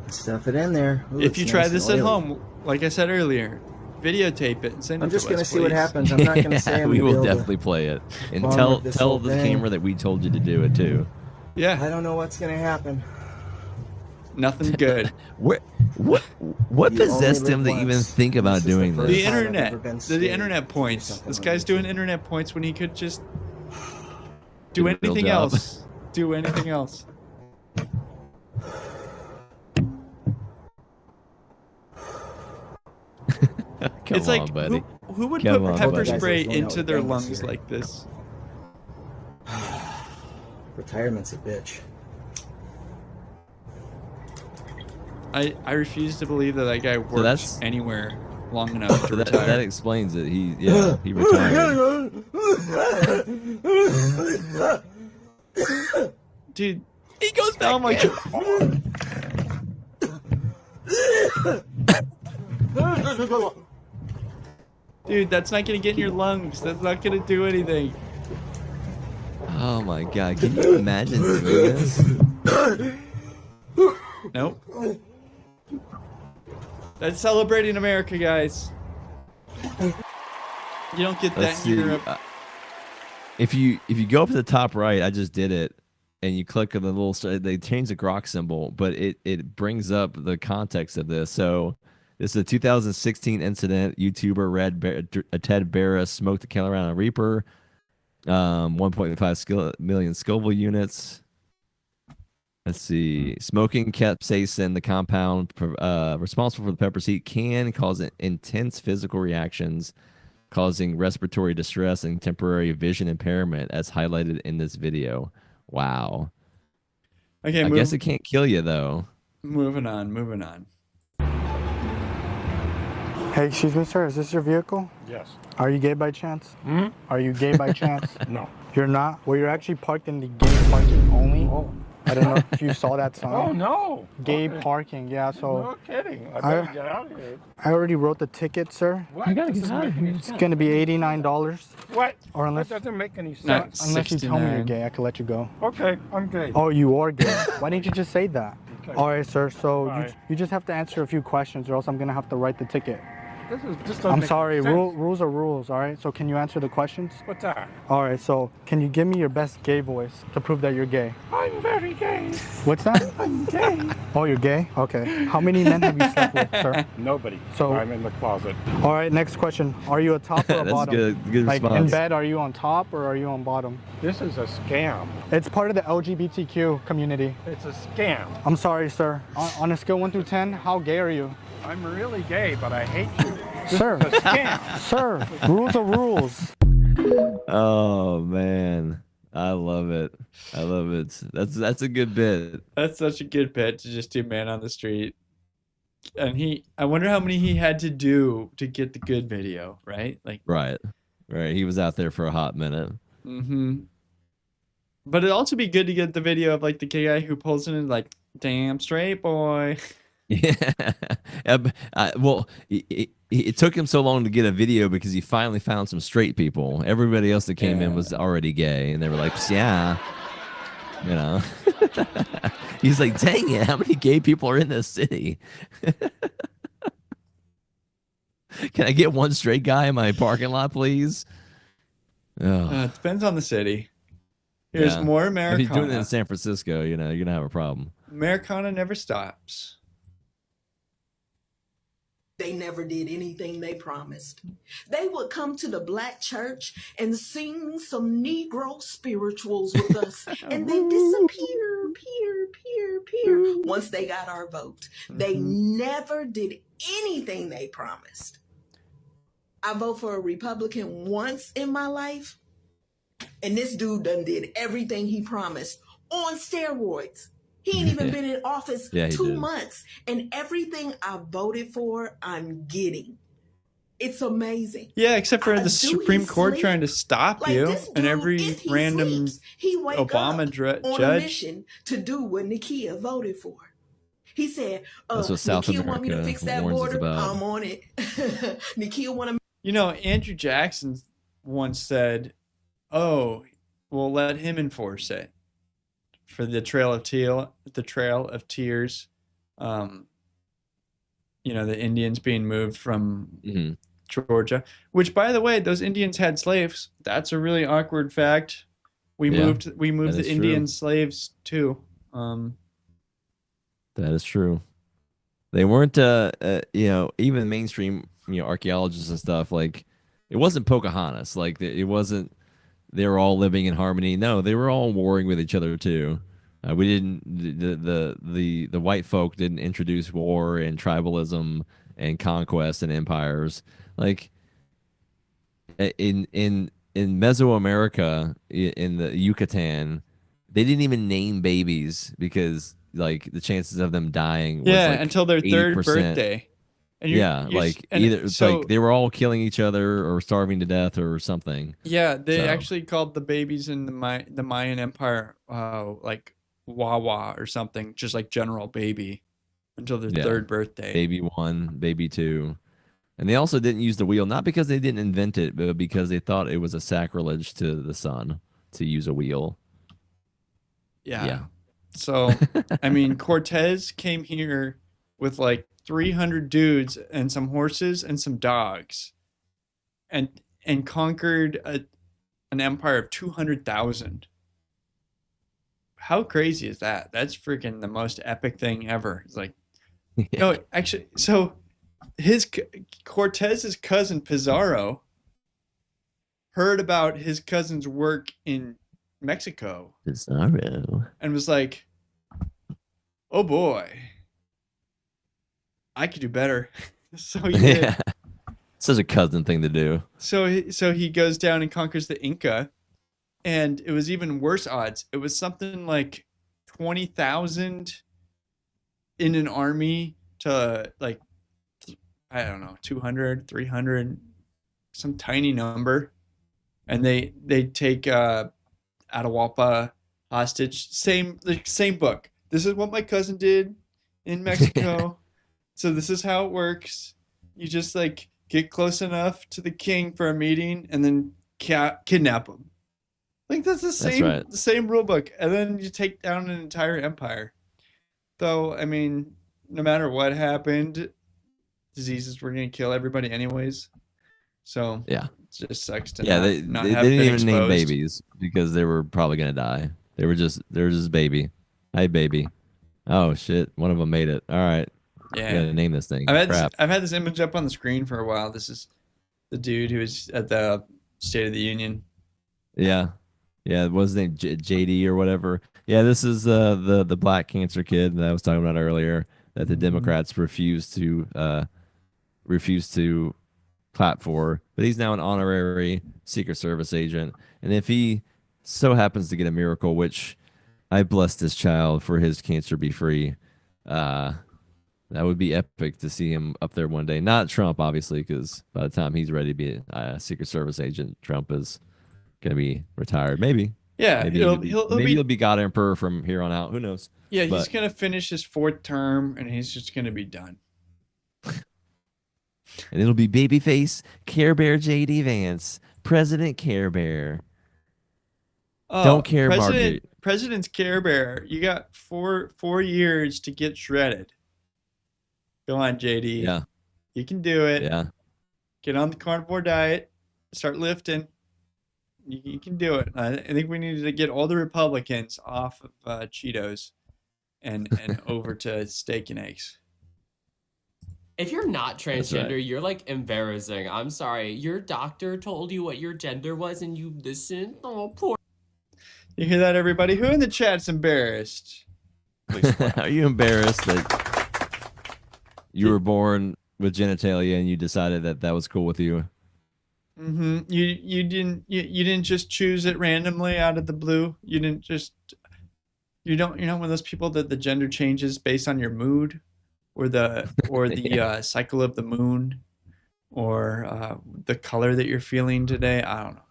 Stuff it in there. Ooh, If you it's try nice this and at oily. home, like I said earlier, videotape it and send it to us. I'm just gonna see please. what happens. I'm not gonna say I'm we gonna will be able to definitely play it. And bomb tell rip this whole the thing. camera that we told you to do it too. Yeah. I don't know what's gonna happen. Nothing good. What You possessed only him live to even once. think about This is the doing first The this? time I've internet. ever been The scared internet or points. something This like guy's doing internet points when he could just do Get a real anything job. else. Do anything else. Come It's on, like buddy. who would Come put on, pepper buddy. spray Guys, there's no into their bangs lungs here. like this? Retirement's a bitch. I refuse to believe that guy works that's- anywhere long enough to That retire. explains it. He retired. Dude, He goes back. oh my god. Dude, that's not gonna get in your lungs. That's not gonna do anything. Oh my god! Can you imagine doing this? Nope. That's celebrating America, guys. You don't get that Let's in see. Europe. If you go up to the top right, I just did it, and you click on the little. They changed the grok symbol, but it brings up the context of this. So this is a 2016 incident. YouTuber Ted Barris smoked a Carolina Reaper. 1.5 million Scoville units. Let's see. Smoking capsaicin, the compound responsible for the pepper's heat, can cause intense physical reactions, causing respiratory distress and temporary vision impairment, as highlighted in this video. Wow. Okay, I guess it can't kill you, though. Moving on. Hey, excuse me, sir. Is this your vehicle? Yes. Are you gay by chance? Hmm? Are you gay by chance? No. You're not? Well, you're actually parked in the gay parking only. Oh. I don't know if you saw that sign. Oh, no. Gay Okay. parking, yeah, so. No kidding. I better get out of here. I already wrote the ticket, sir. What? You gotta get out of here. It's going to be $89. What? Or unless, That doesn't make any No, sense. unless you tell me you're 69. gay, I can let you go. Okay, I'm gay. Oh, you are gay. Why didn't you just say that? Okay. All right, sir. So Bye. you just have to answer a few questions or else I'm going to have to write the ticket. This doesn't I'm make sorry. any sense. Rules are rules, all right? So can you answer the questions? What's that? All right, so can you give me your best gay voice to prove that you're gay? I'm very gay. What's that? I'm gay. Oh, you're gay? Okay. How many men have you slept with, sir? Nobody. So- I'm in the closet. All right, next question. Are you a top or a That's bottom? good Like in response. bed, are you on top or are you on bottom? This is a scam. It's part of the LGBTQ community. It's a scam. I'm sorry, sir. On a scale 1 through 10, how gay are you? I'm really gay, but I hate you. This Sir. is a scam. Sir, rules are rules. Oh man, I love it. I love it. That's a good bit. That's such a good bit to just do man on the street. And I wonder how many he had to do to get the good video, right? Like, Right. He was out there for a hot minute. mm-hmm. But it'd also be good to get the video of like the gay guy who pulls in and like, damn straight boy. Yeah. Well, it took him so long to get a video because he finally found some straight people. Everybody else that came in was already gay, and they were like, yeah. You know. He's like, dang it, how many gay people are in this city? Can I get one straight guy in my parking lot, please? Oh. It depends on the city. Here's Yeah. more If Americana. he's doing it in San Francisco, you know, you're gonna have a problem. Americana never stops. They never did anything they promised. They would come to the black church and sing some Negro spirituals with us, and then disappear, peer. Once they got our vote, they never did anything they promised. I vote for a Republican once in my life, and this dude done did everything he promised on steroids. He ain't even been in office 2 months, and everything I voted for, I'm getting. It's amazing. Yeah, except for the Supreme Court trying to stop you, and every random Obama on a judge. mission to do what Nakia voted for. He said, That's what South Nakia want me to fix that America warns us border. about. I'm on it. Nakia want to. You know, Andrew Jackson once said, "Oh, we'll let him enforce it for the Trail of Tears." You know, the Indians being moved from Georgia, which, by the way, those Indians had slaves. That's a really awkward fact. We moved the Indian slaves too. That is true. They weren't, you know, even mainstream, you know, archaeologists and stuff. Like, it wasn't Pocahontas. Like, it wasn't. They were all living in harmony. No, they were all warring with each other too. We didn't. The white folk didn't introduce war and tribalism and conquest and empires. Like, in Mesoamerica, in the Yucatan, they didn't even name babies because, like, the chances of them dying was like until their 80%. third birthday. And like they were all killing each other or starving to death or something. Yeah, they actually called the babies in the Mayan Empire like Wawa or something, just like General Baby, until their third birthday. Baby 1, Baby 2. And they also didn't use the wheel, not because they didn't invent it, but because they thought it was a sacrilege to the sun to use a wheel. Yeah. So, I mean, Cortez came here with like 300 dudes and some horses and some dogs, and conquered an empire of 200,000. How crazy is that? That's freaking the most epic thing ever. It's like, no, actually, so Cortez's cousin Pizarro heard about his cousin's work in Mexico. Pizarro. And was like, oh boy, I could do better. So he did. Such a cousin thing to do. So he goes down and conquers the Inca, and it was even worse odds. It was something like 20,000 in an army to like, I don't know, 200, 300, some tiny number. And they take Atahualpa hostage. Same book. This is what my cousin did in Mexico. So this is how it works. You just like get close enough to the king for a meeting and then kidnap him. Like that's the same rule book. And then you take down an entire empire. Though, I mean, no matter what happened, diseases were going to kill everybody anyways. So yeah, it just sucks to they not didn't have been even name exposed. babies because they were probably going to die. They were just baby. Hi, baby. Oh shit, one of them made it. All right. Yeah. Gotta name this thing. I've had this image up on the screen for a while. This is the dude who was at the State of the Union. Yeah. What was his name? JD or whatever. Yeah, this is the black cancer kid that I was talking about earlier that the Democrats refused to clap for. But he's now an honorary Secret Service agent. And if he so happens to get a miracle, which I bless this child for his cancer be free, that would be epic to see him up there one day. Not Trump, obviously, because by the time he's ready to be a Secret Service agent, Trump is going to be retired. Maybe. Yeah. Maybe he'll be God Emperor from here on out. Who knows? Yeah, he's going to finish his 4th term, and he's just going to be done. And it'll be Babyface Care Bear JD Vance, President Care Bear. Oh, Don't care, Margaret. President's Care Bear. You got four years to get shredded. Go on, JD. Yeah. You can do it. Yeah. Get on the carnivore diet. Start lifting. You can do it. I think we need to get all the Republicans off of Cheetos and over to steak and eggs. If you're not transgender, right. you're like embarrassing. I'm sorry. Your doctor told you what your gender was and you listened? Oh, poor. You hear that, everybody? Who in the chat's embarrassed? Are you embarrassed that you were born with genitalia and you decided that that was cool with you? Mm-hmm. You didn't just choose it randomly out of the blue. You're not one of those people that the gender changes based on your mood, or the cycle of the moon, or the color that you're feeling today. I don't know.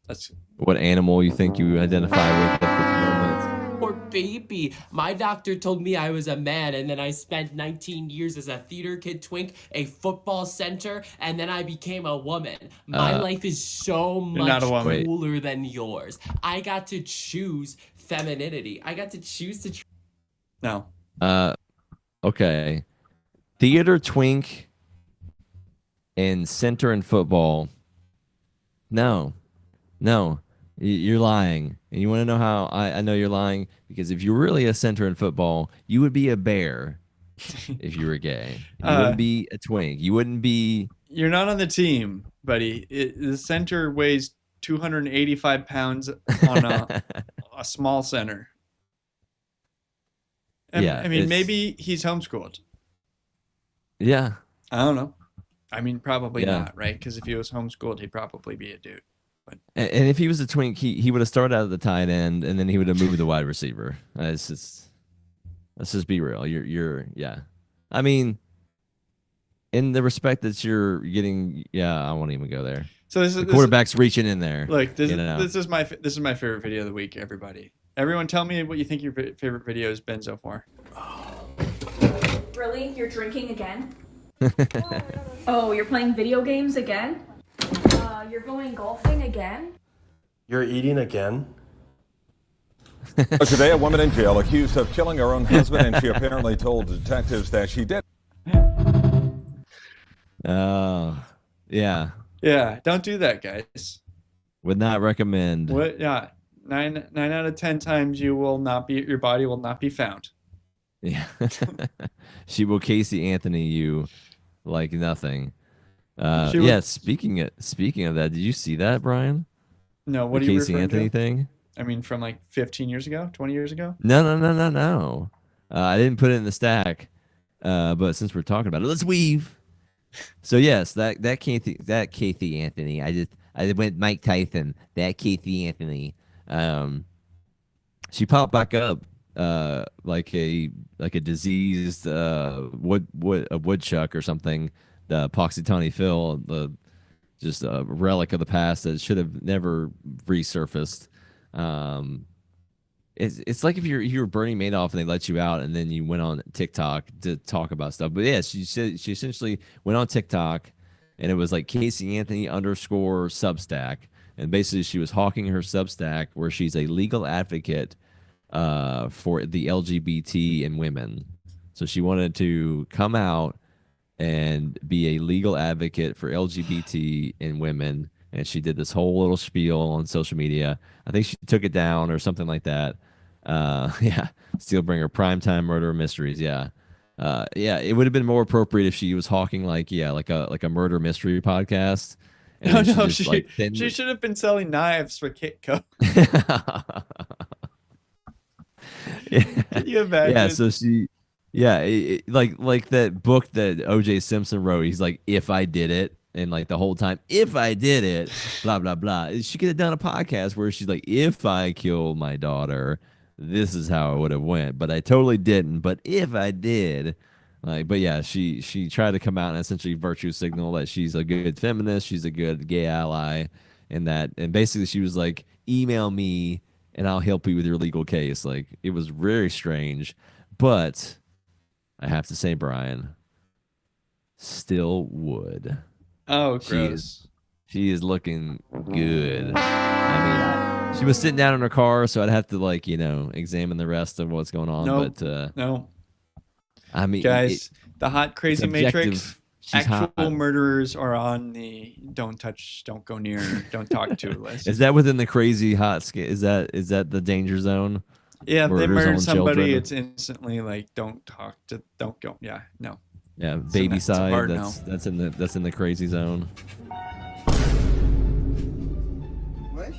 That's what animal you think you identify with at this moment. Poor baby. My doctor told me I was a man, and then I spent 19 years as a theater kid twink, a football center, and then I became a woman. My life is so much cooler than yours. I got to choose femininity. I got to choose to. No. Okay. Theater twink and center in football. No. You're lying. And you want to know how I know you're lying? Because if you're really a center in football, you would be a bear if you were gay. You wouldn't be a twink. You wouldn't be... You're not on the team, buddy. The center weighs 285 pounds on a small center. I mean, maybe he's homeschooled. Yeah. I don't know. I mean, probably not, right? Because if he was homeschooled, he'd probably be a dude. And if he was a twink, he would have started out at the tight end, and then he would have moved to the wide receiver. Let's just be real. You're I mean, in the respect that you're getting, I won't even go there. So the quarterback's reaching in there. Look, this is my favorite video of the week. Everyone, tell me what you think your favorite video has been so far. Really? You're drinking again? Oh, you're playing video games again? You're going golfing again? You're eating again? Today, a woman in jail accused of killing her own husband, and she apparently told detectives that she did. Yeah, don't do that, guys. Would not recommend. What? Yeah, 9 out of 10 times your body will not be found. Yeah. She will Casey Anthony you like nothing. Speaking of that, did you see that, Brian? No, what the are you Casey referring Anthony to? thing? I mean, from like 15 years ago, 20 years ago? No. I didn't put it in the stack, but since we're talking about it, let's weave. So yes, that Casey Anthony. I went Mike Tyson. That Casey Anthony. She popped back up like a diseased woodchuck or something. The Poxitani Phil, just a relic of the past that should have never resurfaced. It's like if you were Bernie Madoff and they let you out and then you went on TikTok to talk about stuff. But yeah, she essentially went on TikTok and it was like Casey Anthony _ Substack. And basically she was hawking her Substack where she's a legal advocate for the LGBT and women. So she wanted to come out and be a legal advocate for LGBT and women. And she did this whole little spiel on social media. I think she took it down or something like that. Steelbringer, primetime murder mysteries. It would have been more appropriate if she was hawking like a murder mystery podcast. And she should have been selling knives for Kitco. Can you imagine? Yeah, so she... Yeah, like that book that O.J. Simpson wrote. He's like, if I did it, and like the whole time, if I did it, blah blah blah. She could have done a podcast where she's like, if I killed my daughter, this is how it would have went. But I totally didn't. But if I did, but yeah, she tried to come out and essentially virtue signal that she's a good feminist, she's a good gay ally, and basically she was like, email me and I'll help you with your legal case. Like it was very strange, but. I have to say, Brian, still would. Oh, gross. She is looking good. I mean, she was sitting down in her car, so I'd have to examine the rest of what's going on. Nope. But no. I mean, guys, the hot crazy matrix. She's actual hot. Murderers are on the don't touch, don't go near, don't talk to list. Is that within the crazy hot scale? Is that the danger zone? Yeah, if they murder somebody, children? it's instantly like don't go. Yeah, no. Yeah, baby It's a side. hard That's in the crazy zone. What?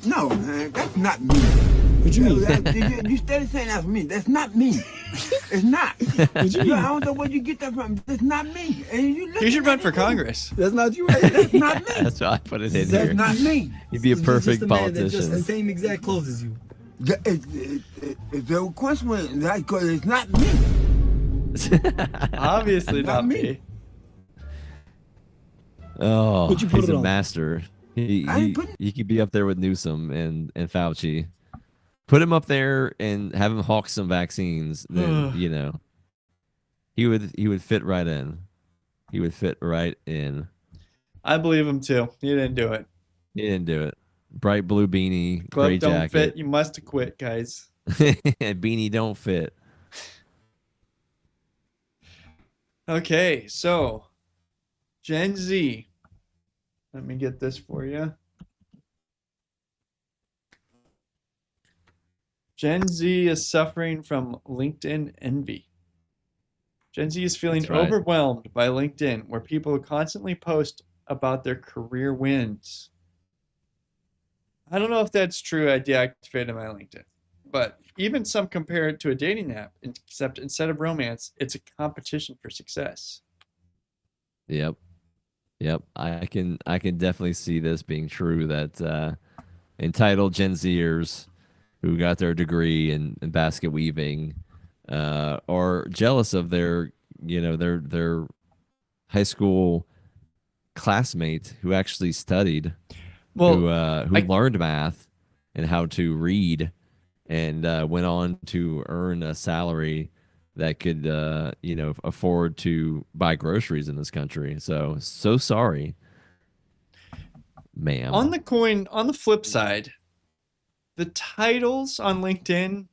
No, man, that's not me. What you mean? You steady saying that's me. That's not me. It's not. What you mean? I don't know where you get that from. That's not me. And You should run for Congress. That's not you. That's not me. That's why I put it in That's here. not me. You'd be a perfect politician. Just the same exact clothes as you. It's a coincidence, because it's not me. Obviously not me. Oh, What'd you put he's it a on? master. He could be up there with Newsom and Fauci. Put him up there and have him hawk some vaccines. Then he would fit right in. He would fit right in. I believe him too. He didn't do it. He didn't do it. Bright blue beanie, Glove gray don't jacket. fit. You must have quit, guys. Beanie don't fit. Okay, so Gen Z. Let me get this for you. Gen Z is suffering from LinkedIn envy. Gen Z is feeling That's right. overwhelmed by LinkedIn, where people constantly post about their career wins. I don't know if that's true. I deactivated my LinkedIn. But even some compare it to a dating app, except instead of romance, it's a competition for success. Yep. I can definitely see this being true. That entitled Gen Zers who got their degree in basket weaving are jealous of their high school classmate who actually studied, who learned math and how to read, and went on to earn a salary that could afford to buy groceries in this country. So sorry, ma'am. On the flip side, the titles on LinkedIn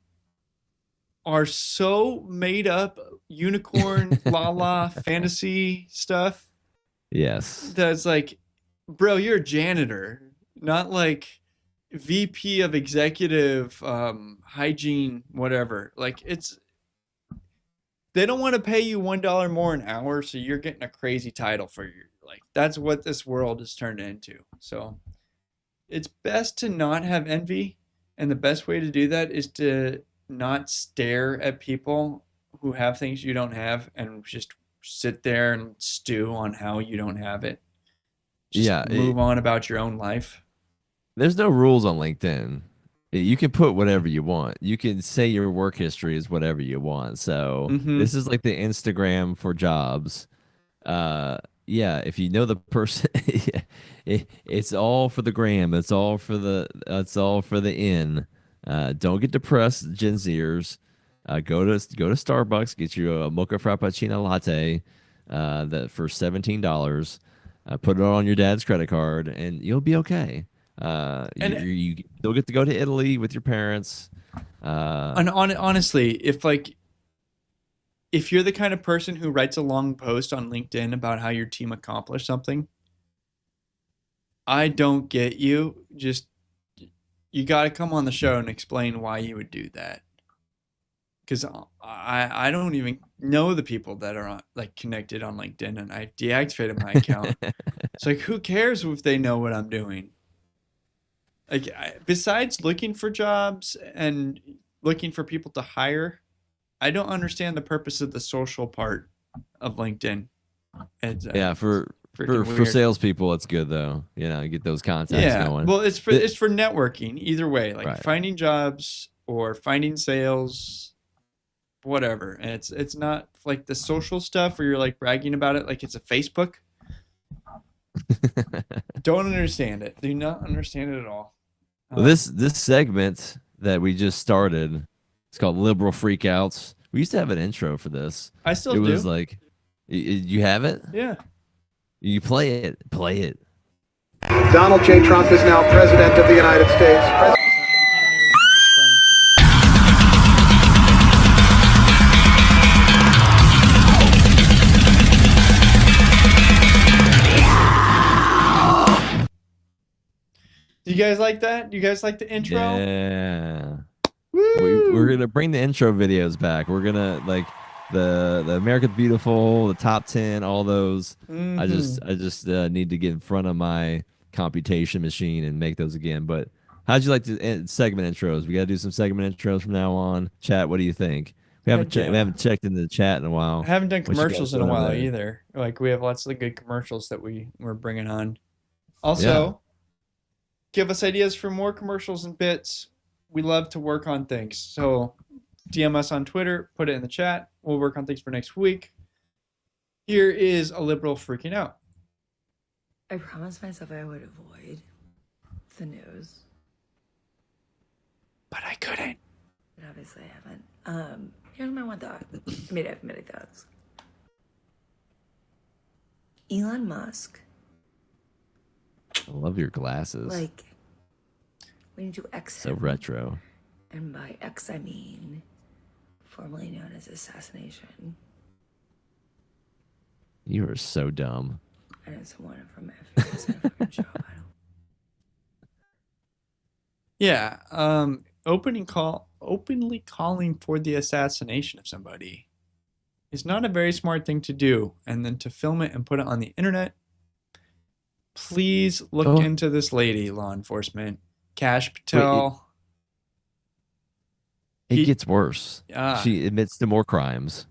are so made up, unicorn, la fantasy stuff. Yes. That's like, bro, you're a janitor, not like VP of executive hygiene, whatever. Like they don't want to pay you $1 more an hour, so you're getting a crazy title for your that's what this world has turned into. So it's best to not have envy, and the best way to do that is to not stare at people who have things you don't have and just sit there and stew on how you don't have it. Just move on about your own life. There's no rules on LinkedIn. You can put whatever you want. You can say your work history is whatever you want. So this is like the Instagram for jobs. If you know the person, it's all for the gram. It's all for the in. Don't get depressed, Gen Zers. Go to Starbucks, get you a mocha frappuccino latte that for $17. Put it on your dad's credit card, and you'll be okay. You still get to go to Italy with your parents. And honestly, if you're the kind of person who writes a long post on LinkedIn about how your team accomplished something, I don't get you. Just you got to come on the show and explain why you would do that. Because I don't even know the people that are connected on LinkedIn, and I deactivated my account. It's like, who cares if they know what I'm doing? Besides looking for jobs and looking for people to hire, I don't understand the purpose of the social part of LinkedIn. For salespeople, it's good though. Get those contacts going. Well, it's for networking either way, finding jobs or finding sales, whatever. And it's not like the social stuff where you're bragging about it like it's a Facebook. Don't understand it. Do not understand it at all. Well, this segment that we just started, it's called Liberal Freakouts. We used to have an intro for this. I still do. It was you have it? Yeah. You play it. Play it. Donald J. Trump is now president of the United States. Do you guys like that? Do you guys like the intro? Yeah. We're gonna bring the intro videos back. We're gonna the American Beautiful, the top 10, all those. I just need to get in front of my computation machine and make those again. But how'd you like to segment intros? We got to do some segment intros from now on. Chat, what do you think? We haven't checked in the chat in a while. I haven't done commercials in a while either. Like, we have lots of good commercials that we're bringing on. Also, give us ideas for more commercials and bits. We love to work on things. So DM us on Twitter, put it in the chat. We'll work on things for next week. Here is a liberal freaking out. I promised myself I would avoid the news. But I couldn't. But obviously I haven't. Here's my one thought. I mean, I have many thoughts. Elon Musk. I love your glasses. Like, we need to X so him. retro. And by X, I mean formerly known as assassination. You are so dumb. I know someone from my favorite fucking show. Yeah. Openly calling for the assassination of somebody is not a very smart thing to do. And then to film it and put it on the internet. Please look into this lady, law enforcement. Kash Patel. It gets worse. She admits to more crimes.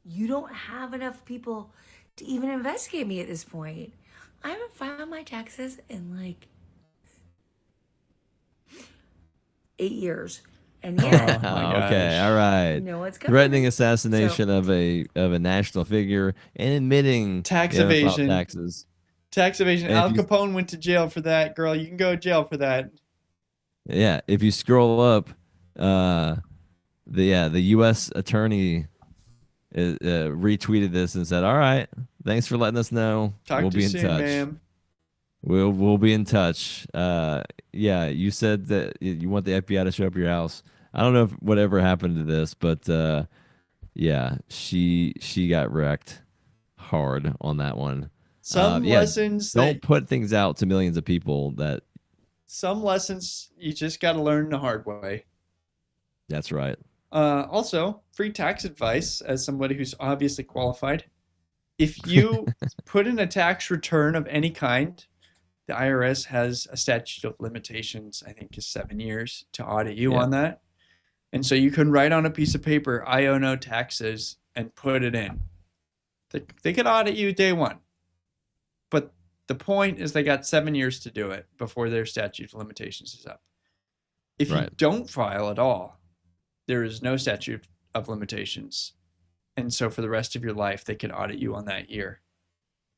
You don't have enough people to even investigate me at this point. I haven't filed my taxes in like 8 years. And yet, okay, all right. You know what's coming. Threatening assassination of a national figure and admitting tax evasion. Taxes. Tax evasion. Al Capone went to jail for that, girl. You can go to jail for that. Yeah, if you scroll up, the U.S. attorney retweeted this and said, "All right, thanks for letting us know. We'll be in touch, ma'am. We'll be in touch." Yeah, you said that you want the FBI to show up at your house. I don't know whatever happened to this, but yeah, she got wrecked hard on that one. Some lessons don't put things out to millions of people. Some lessons you just got to learn the hard way. That's right. Also, free tax advice as somebody who's obviously qualified. If you put in a tax return of any kind, the IRS has a statute of limitations, I think is 7 years to audit you on that. And so you can write on a piece of paper, I owe no taxes, and put it in. They could audit you day one. But the point is they got 7 years to do it before their statute of limitations is up. If you don't file at all, there is no statute of limitations. And so for the rest of your life, they could audit you on that year.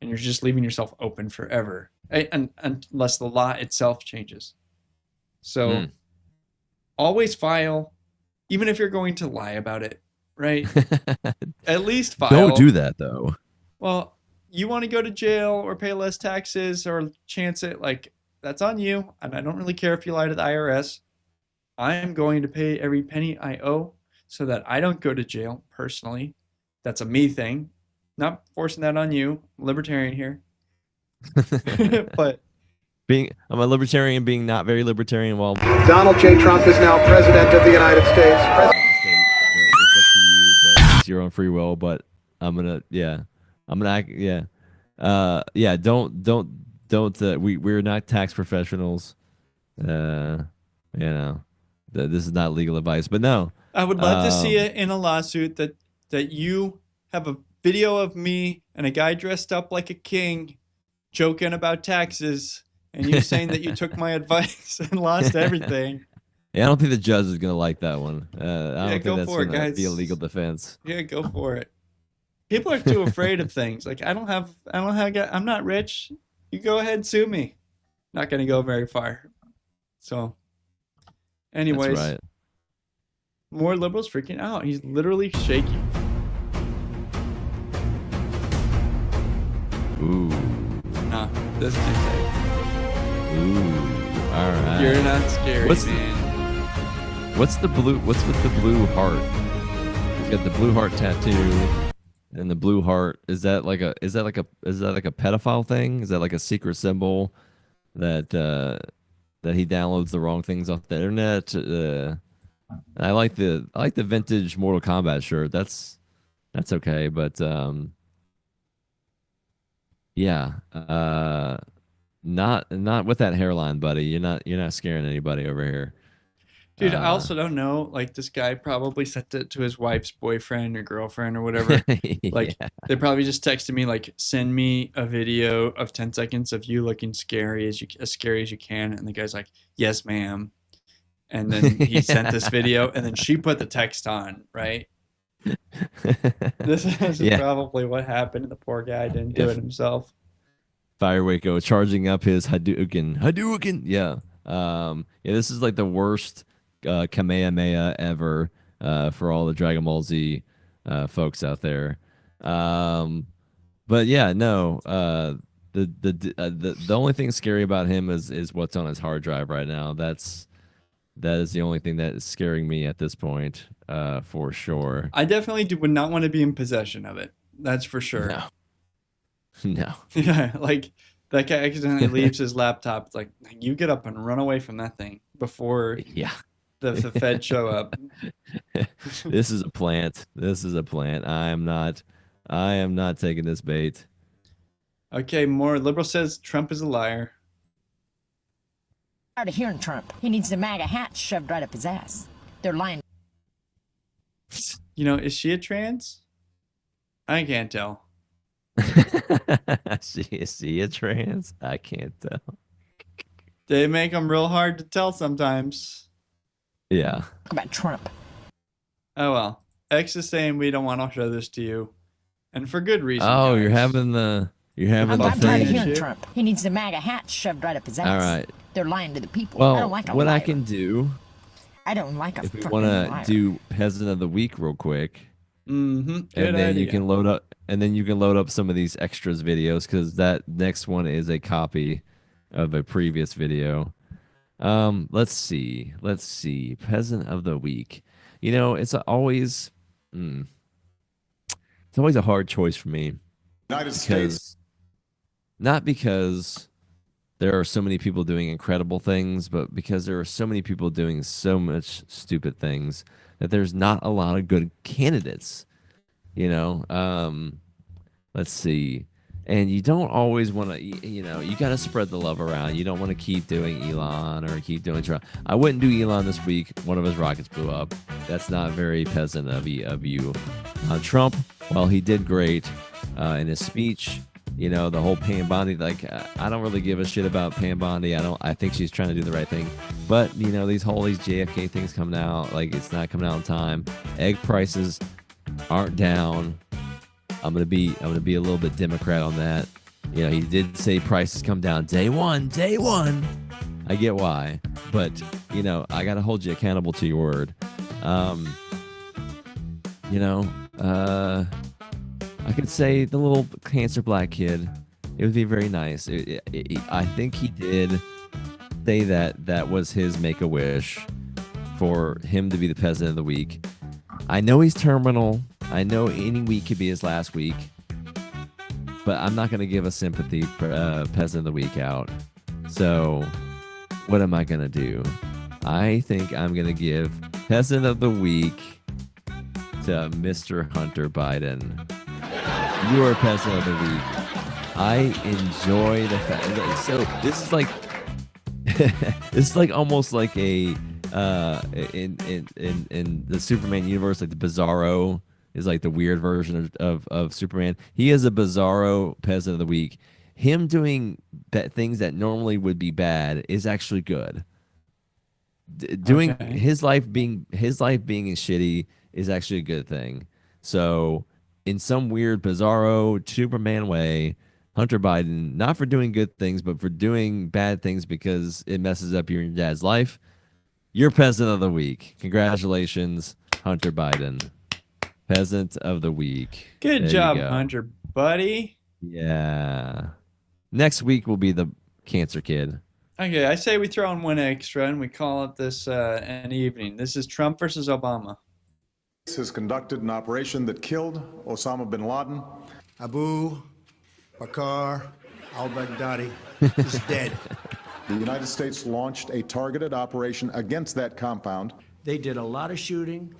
And you're just leaving yourself open forever. Unless the law itself changes. So always file, even if you're going to lie about it, right? At least file. Don't do that, though. Well, you want to go to jail or pay less taxes or chance it, like, that's on you. And I don't really care if you lie to the IRS. I am going to pay every penny I owe so that I don't go to jail personally. That's a me thing. Not forcing that on you. I'm libertarian here. But I'm a libertarian being not very libertarian while Donald J. Trump is now president of the United States. It's up to you, but it's your own free will. But I'm gonna don't we're not tax professionals. This is not legal advice, but no. I would love to see it in a lawsuit that you have a video of me and a guy dressed up like a king joking about taxes and you saying that you took my advice and lost everything. Yeah, I don't think the judge is gonna like that one. I don't think go that's for it, gonna guys. be a legal defense. Yeah, go for it. People are too afraid of things. Like, I'm not rich. You go ahead and sue me. Not gonna go very far. So anyways, That's right. More liberals freaking out. He's literally shaking. Ooh. Nah, this is it. Ooh. All right. You're not scary, man. What's with the blue heart? He's got the blue heart tattoo, and the blue heart is that like a pedophile thing? Is that like a secret symbol that that he downloads the wrong things off the internet. I like the vintage Mortal Kombat shirt. That's okay, but yeah, not with that hairline, buddy. You're not scaring anybody over here. Dude, I also don't know. Like, this guy probably sent it to his wife's boyfriend or girlfriend or whatever. Like, Yeah. they probably just texted me, like, send me a video of 10 seconds of you looking as scary as you can. And the guy's like, yes, ma'am. And then he sent this video, and then she put the text on, right? This is Yeah. probably what happened. The poor guy didn't do it himself. Firewaco charging up his Hadouken. Yeah. Yeah, this is like the worst Kamehameha ever for all the Dragon Ball Z folks out there. But yeah, no. The only thing scary about him is what's on his hard drive right now. That is the only thing that is scaring me at this point, for sure. I definitely would not want to be in possession of it. That's for sure. No. Yeah, like that guy accidentally leaves his laptop. It's like, you get up and run away from that thing before the Fed show up. This is a plant. I am not taking this bait. Okay, more liberal says Trump is a liar. Tired of hearing Trump. He needs the MAGA hat shoved right up his ass. They're lying. You know, is she a trans? I can't tell. Is she a trans? I can't tell. They make them real hard to tell sometimes. Yeah. Talk about Trump. Oh well. X is saying we don't want to show this to you, and for good reason. Oh, guys. you're having the I'm tired of thing. hearing Trump. He needs the MAGA hat shoved right up his ass. All right. They're lying to the people. Well, I don't like a what liar. I can do, I don't like a if we fucking want liar. to do Peasant of the Week real quick, Mm-hmm. and then you can load up some of these extras videos, because that next one is a copy of a previous video. Let's see. Peasant of the Week. You know, it's always a hard choice for me. United States. Not because there are so many people doing incredible things, but because there are so many people doing so much stupid things that there's not a lot of good candidates. You know, let's see. And you don't always want to, you know, you got to spread the love around. You don't want to keep doing Elon or keep doing Trump. I wouldn't do Elon this week. One of his rockets blew up. That's not very peasant of you. Trump, well, he did great in his speech. You know, the whole Pam Bondi, like, I don't really give a shit about Pam Bondi. I think she's trying to do the right thing. But, you know, these JFK things coming out, like, it's not coming out in time. Egg prices aren't down. I'm gonna be a little bit Democrat on that. You know, he did say prices come down day one. I get why, but you know, I gotta hold you accountable to your word. You know, I could say the little cancer black kid. It would be very nice. I think he did say that was his make-a-wish for him to be the Peasant of the Week. I know he's terminal. I know any week could be his last week, but I'm not going to give a sympathy Peasant of the Week out. So what am I going to do? I think I'm going to give Peasant of the Week to Mr. Hunter Biden. You are Peasant of the Week. I enjoy the fact. So this is like almost like a in the Superman universe, like the Bizarro is like the weird version of Superman. He is a Bizarro Peasant of the Week. Him doing things that normally would be bad is actually good. Doing his life being shitty is actually a good thing. So in some weird Bizarro Superman way, Hunter Biden, not for doing good things, but for doing bad things because it messes up your dad's life, you're Peasant of the Week. Congratulations, Hunter Biden. Peasant of the Week. Good job, Hunter, buddy. Yeah. Next week will be the Cancer Kid. Okay, I say we throw in one extra and we call it this an evening. This is Trump versus Obama. Has conducted an operation that killed Osama bin Laden. Abu Bakr al-Baghdadi is dead. The United States launched a targeted operation against that compound. They did a lot of shooting,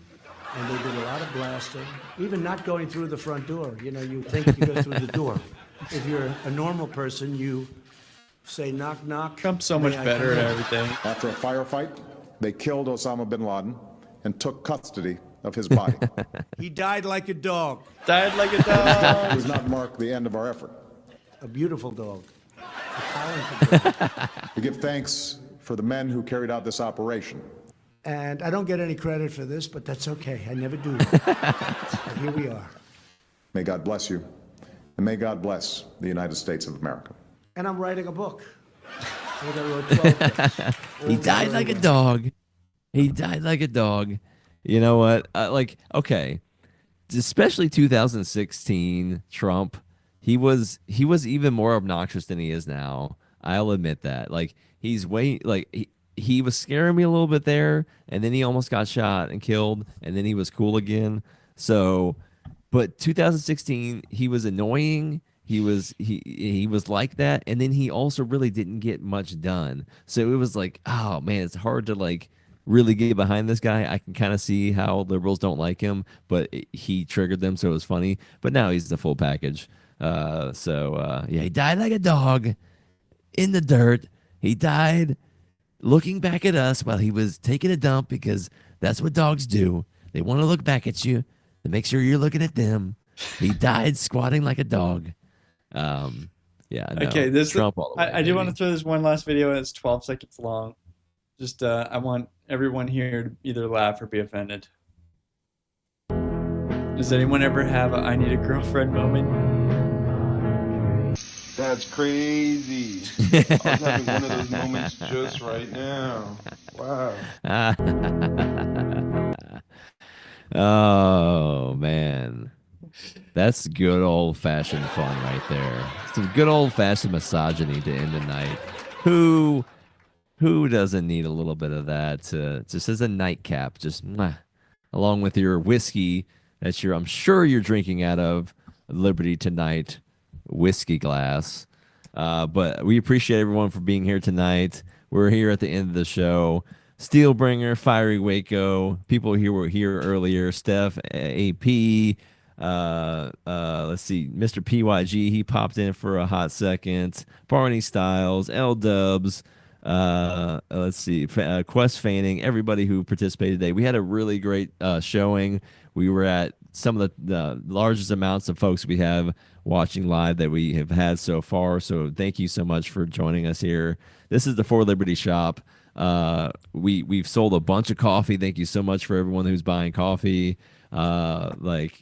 and they did a lot of blasting, even not going through the front door. You know, you think you go through the door. If you're a normal person, you say knock, knock. Trump's so much better at everything. After a firefight, they killed Osama bin Laden and took custody of his body. He died like a dog. Died like a dog. It does not mark the end of our effort. A beautiful dog. A talented dog. We give thanks for the men who carried out this operation. And I don't get any credit for this, but that's okay. I never do. But here we are. May God bless you, and may God bless the United States of America. And I'm writing a book. I think I wrote 12 books. He died like a dog. He died like a dog. You know what? Okay, especially 2016 Trump, he was even more obnoxious than he is now. I'll admit that. Like he was scaring me a little bit there, and then he almost got shot and killed, and then he was cool again. So, but 2016 he was annoying. He was like that, and then he also really didn't get much done. So it was like, oh man, it's hard to like really get behind this guy. I can kind of see how liberals don't like him, but he triggered them, so it was funny. But now he's the full package. Yeah, he died like a dog in the dirt. He died looking back at us while he was taking a dump, because that's what dogs do. They want to look back at you to make sure you're looking at them. He died squatting like a dog. Yeah. No, Okay, this Trump all the way, I do want to throw this one last video. It's 12 seconds long. Just I want everyone here to either laugh or be offended. Does anyone ever have a I need a girlfriend moment? That's crazy. I was having one of those moments just right now. Wow. Oh man, that's good old fashioned fun right there. Some good old fashioned misogyny to end the night. Who doesn't need a little bit of that just as a nightcap, just along with your whiskey that I'm sure you're drinking out of Liberty Tonight whiskey glass. But we appreciate everyone for being here tonight. We're here at the end of the show. Steelbringer, Fiery Waco, people here were here earlier. Steph, AP, let's see, Mr. PYG, he popped in for a hot second. Barney Styles, L Dubs, let's see, Quest Fanning, everybody who participated today. We had a really great showing. We were at some of the largest amounts of folks we have watching live that we have had so far. So thank you so much for joining us here. This is the For Liberty shop. We've sold a bunch of coffee. Thank you so much for everyone who's buying coffee. We want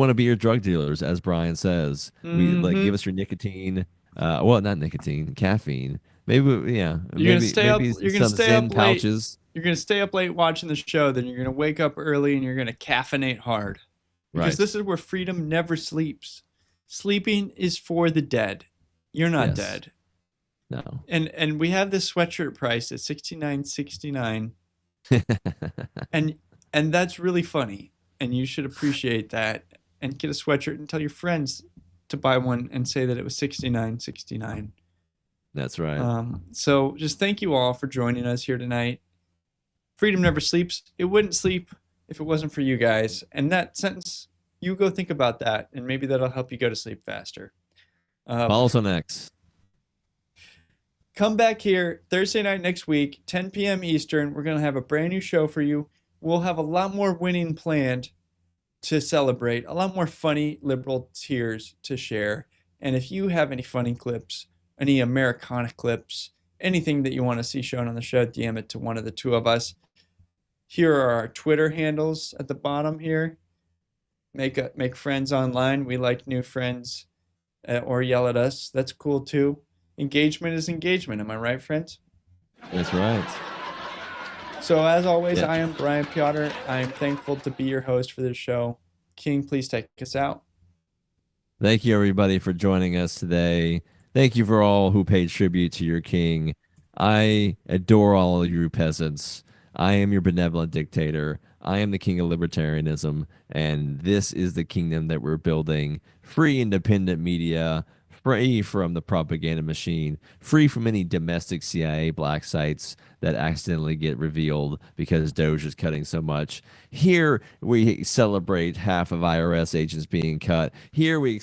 to be your drug dealers, as Brian says. We give us your nicotine. Well, not nicotine, caffeine. Maybe, yeah. You're gonna stay up. You're gonna stay up pouches. Late. You're gonna stay up late watching the show. Then you're gonna wake up early and you're gonna caffeinate hard. Because this is where freedom never sleeps. Sleeping is for the dead. You're not dead. No. And we have this sweatshirt price at $69.69. and that's really funny. And you should appreciate that and get a sweatshirt and tell your friends to buy one and say that it was $69.69. That's right. So just thank you all for joining us here tonight. Freedom never sleeps. It wouldn't sleep if it wasn't for you guys. And that sentence, you go think about that, and maybe that'll help you go to sleep faster. Follow us on X. Come back here Thursday night next week, 10 p.m. Eastern. We're going to have a brand new show for you. We'll have a lot more winning planned to celebrate, a lot more funny liberal tears to share. And if you have any funny clips, any Americana clips, anything that you want to see shown on the show, DM it to one of the two of us. Here are our Twitter handles at the bottom here. Make friends online. We like new friends, or yell at us. That's cool too. Engagement is engagement. Am I right, friends? That's right. So as always, I am Brian Piotr. I am thankful to be your host for this show. King, please take us out. Thank you, everybody, for joining us today. Thank you for all who paid tribute to your king. I adore all of you peasants. I am your benevolent dictator. I am the king of libertarianism, and this is the kingdom that we're building. Free independent media, free from the propaganda machine, free from any domestic CIA black sites that accidentally get revealed because Doge is cutting so much. Here we celebrate half of IRS agents being cut. Here we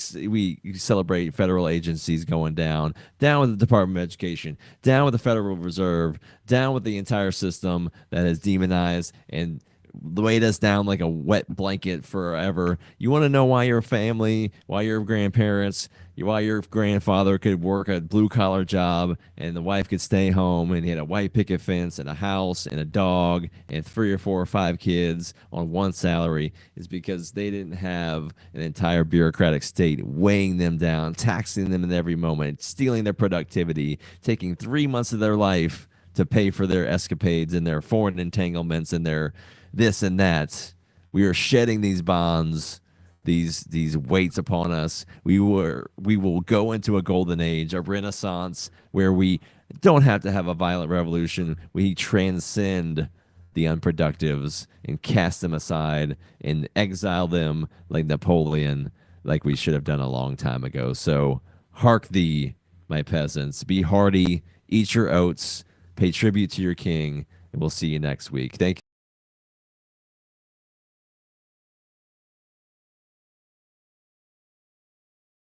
celebrate federal agencies going down with the Department of Education, down with the Federal Reserve, down with the entire system that is demonized and weighed us down like a wet blanket forever. You want to know why your family, why your grandparents, why your grandfather could work a blue-collar job and the wife could stay home and he had a white picket fence and a house and a dog and 3 or 4 or 5 kids on one salary is because they didn't have an entire bureaucratic state weighing them down, taxing them in every moment, stealing their productivity, taking 3 months of their life to pay for their escapades and their foreign entanglements and their this and that. We are shedding these bonds, these weights upon us. We will go into a golden age, a renaissance where we don't have to have a violent revolution. We transcend the unproductives and cast them aside and exile them like Napoleon, like we should have done a long time ago. So hark thee, my peasants, be hardy, eat your oats, pay tribute to your king, and we'll see you next week. Thank you.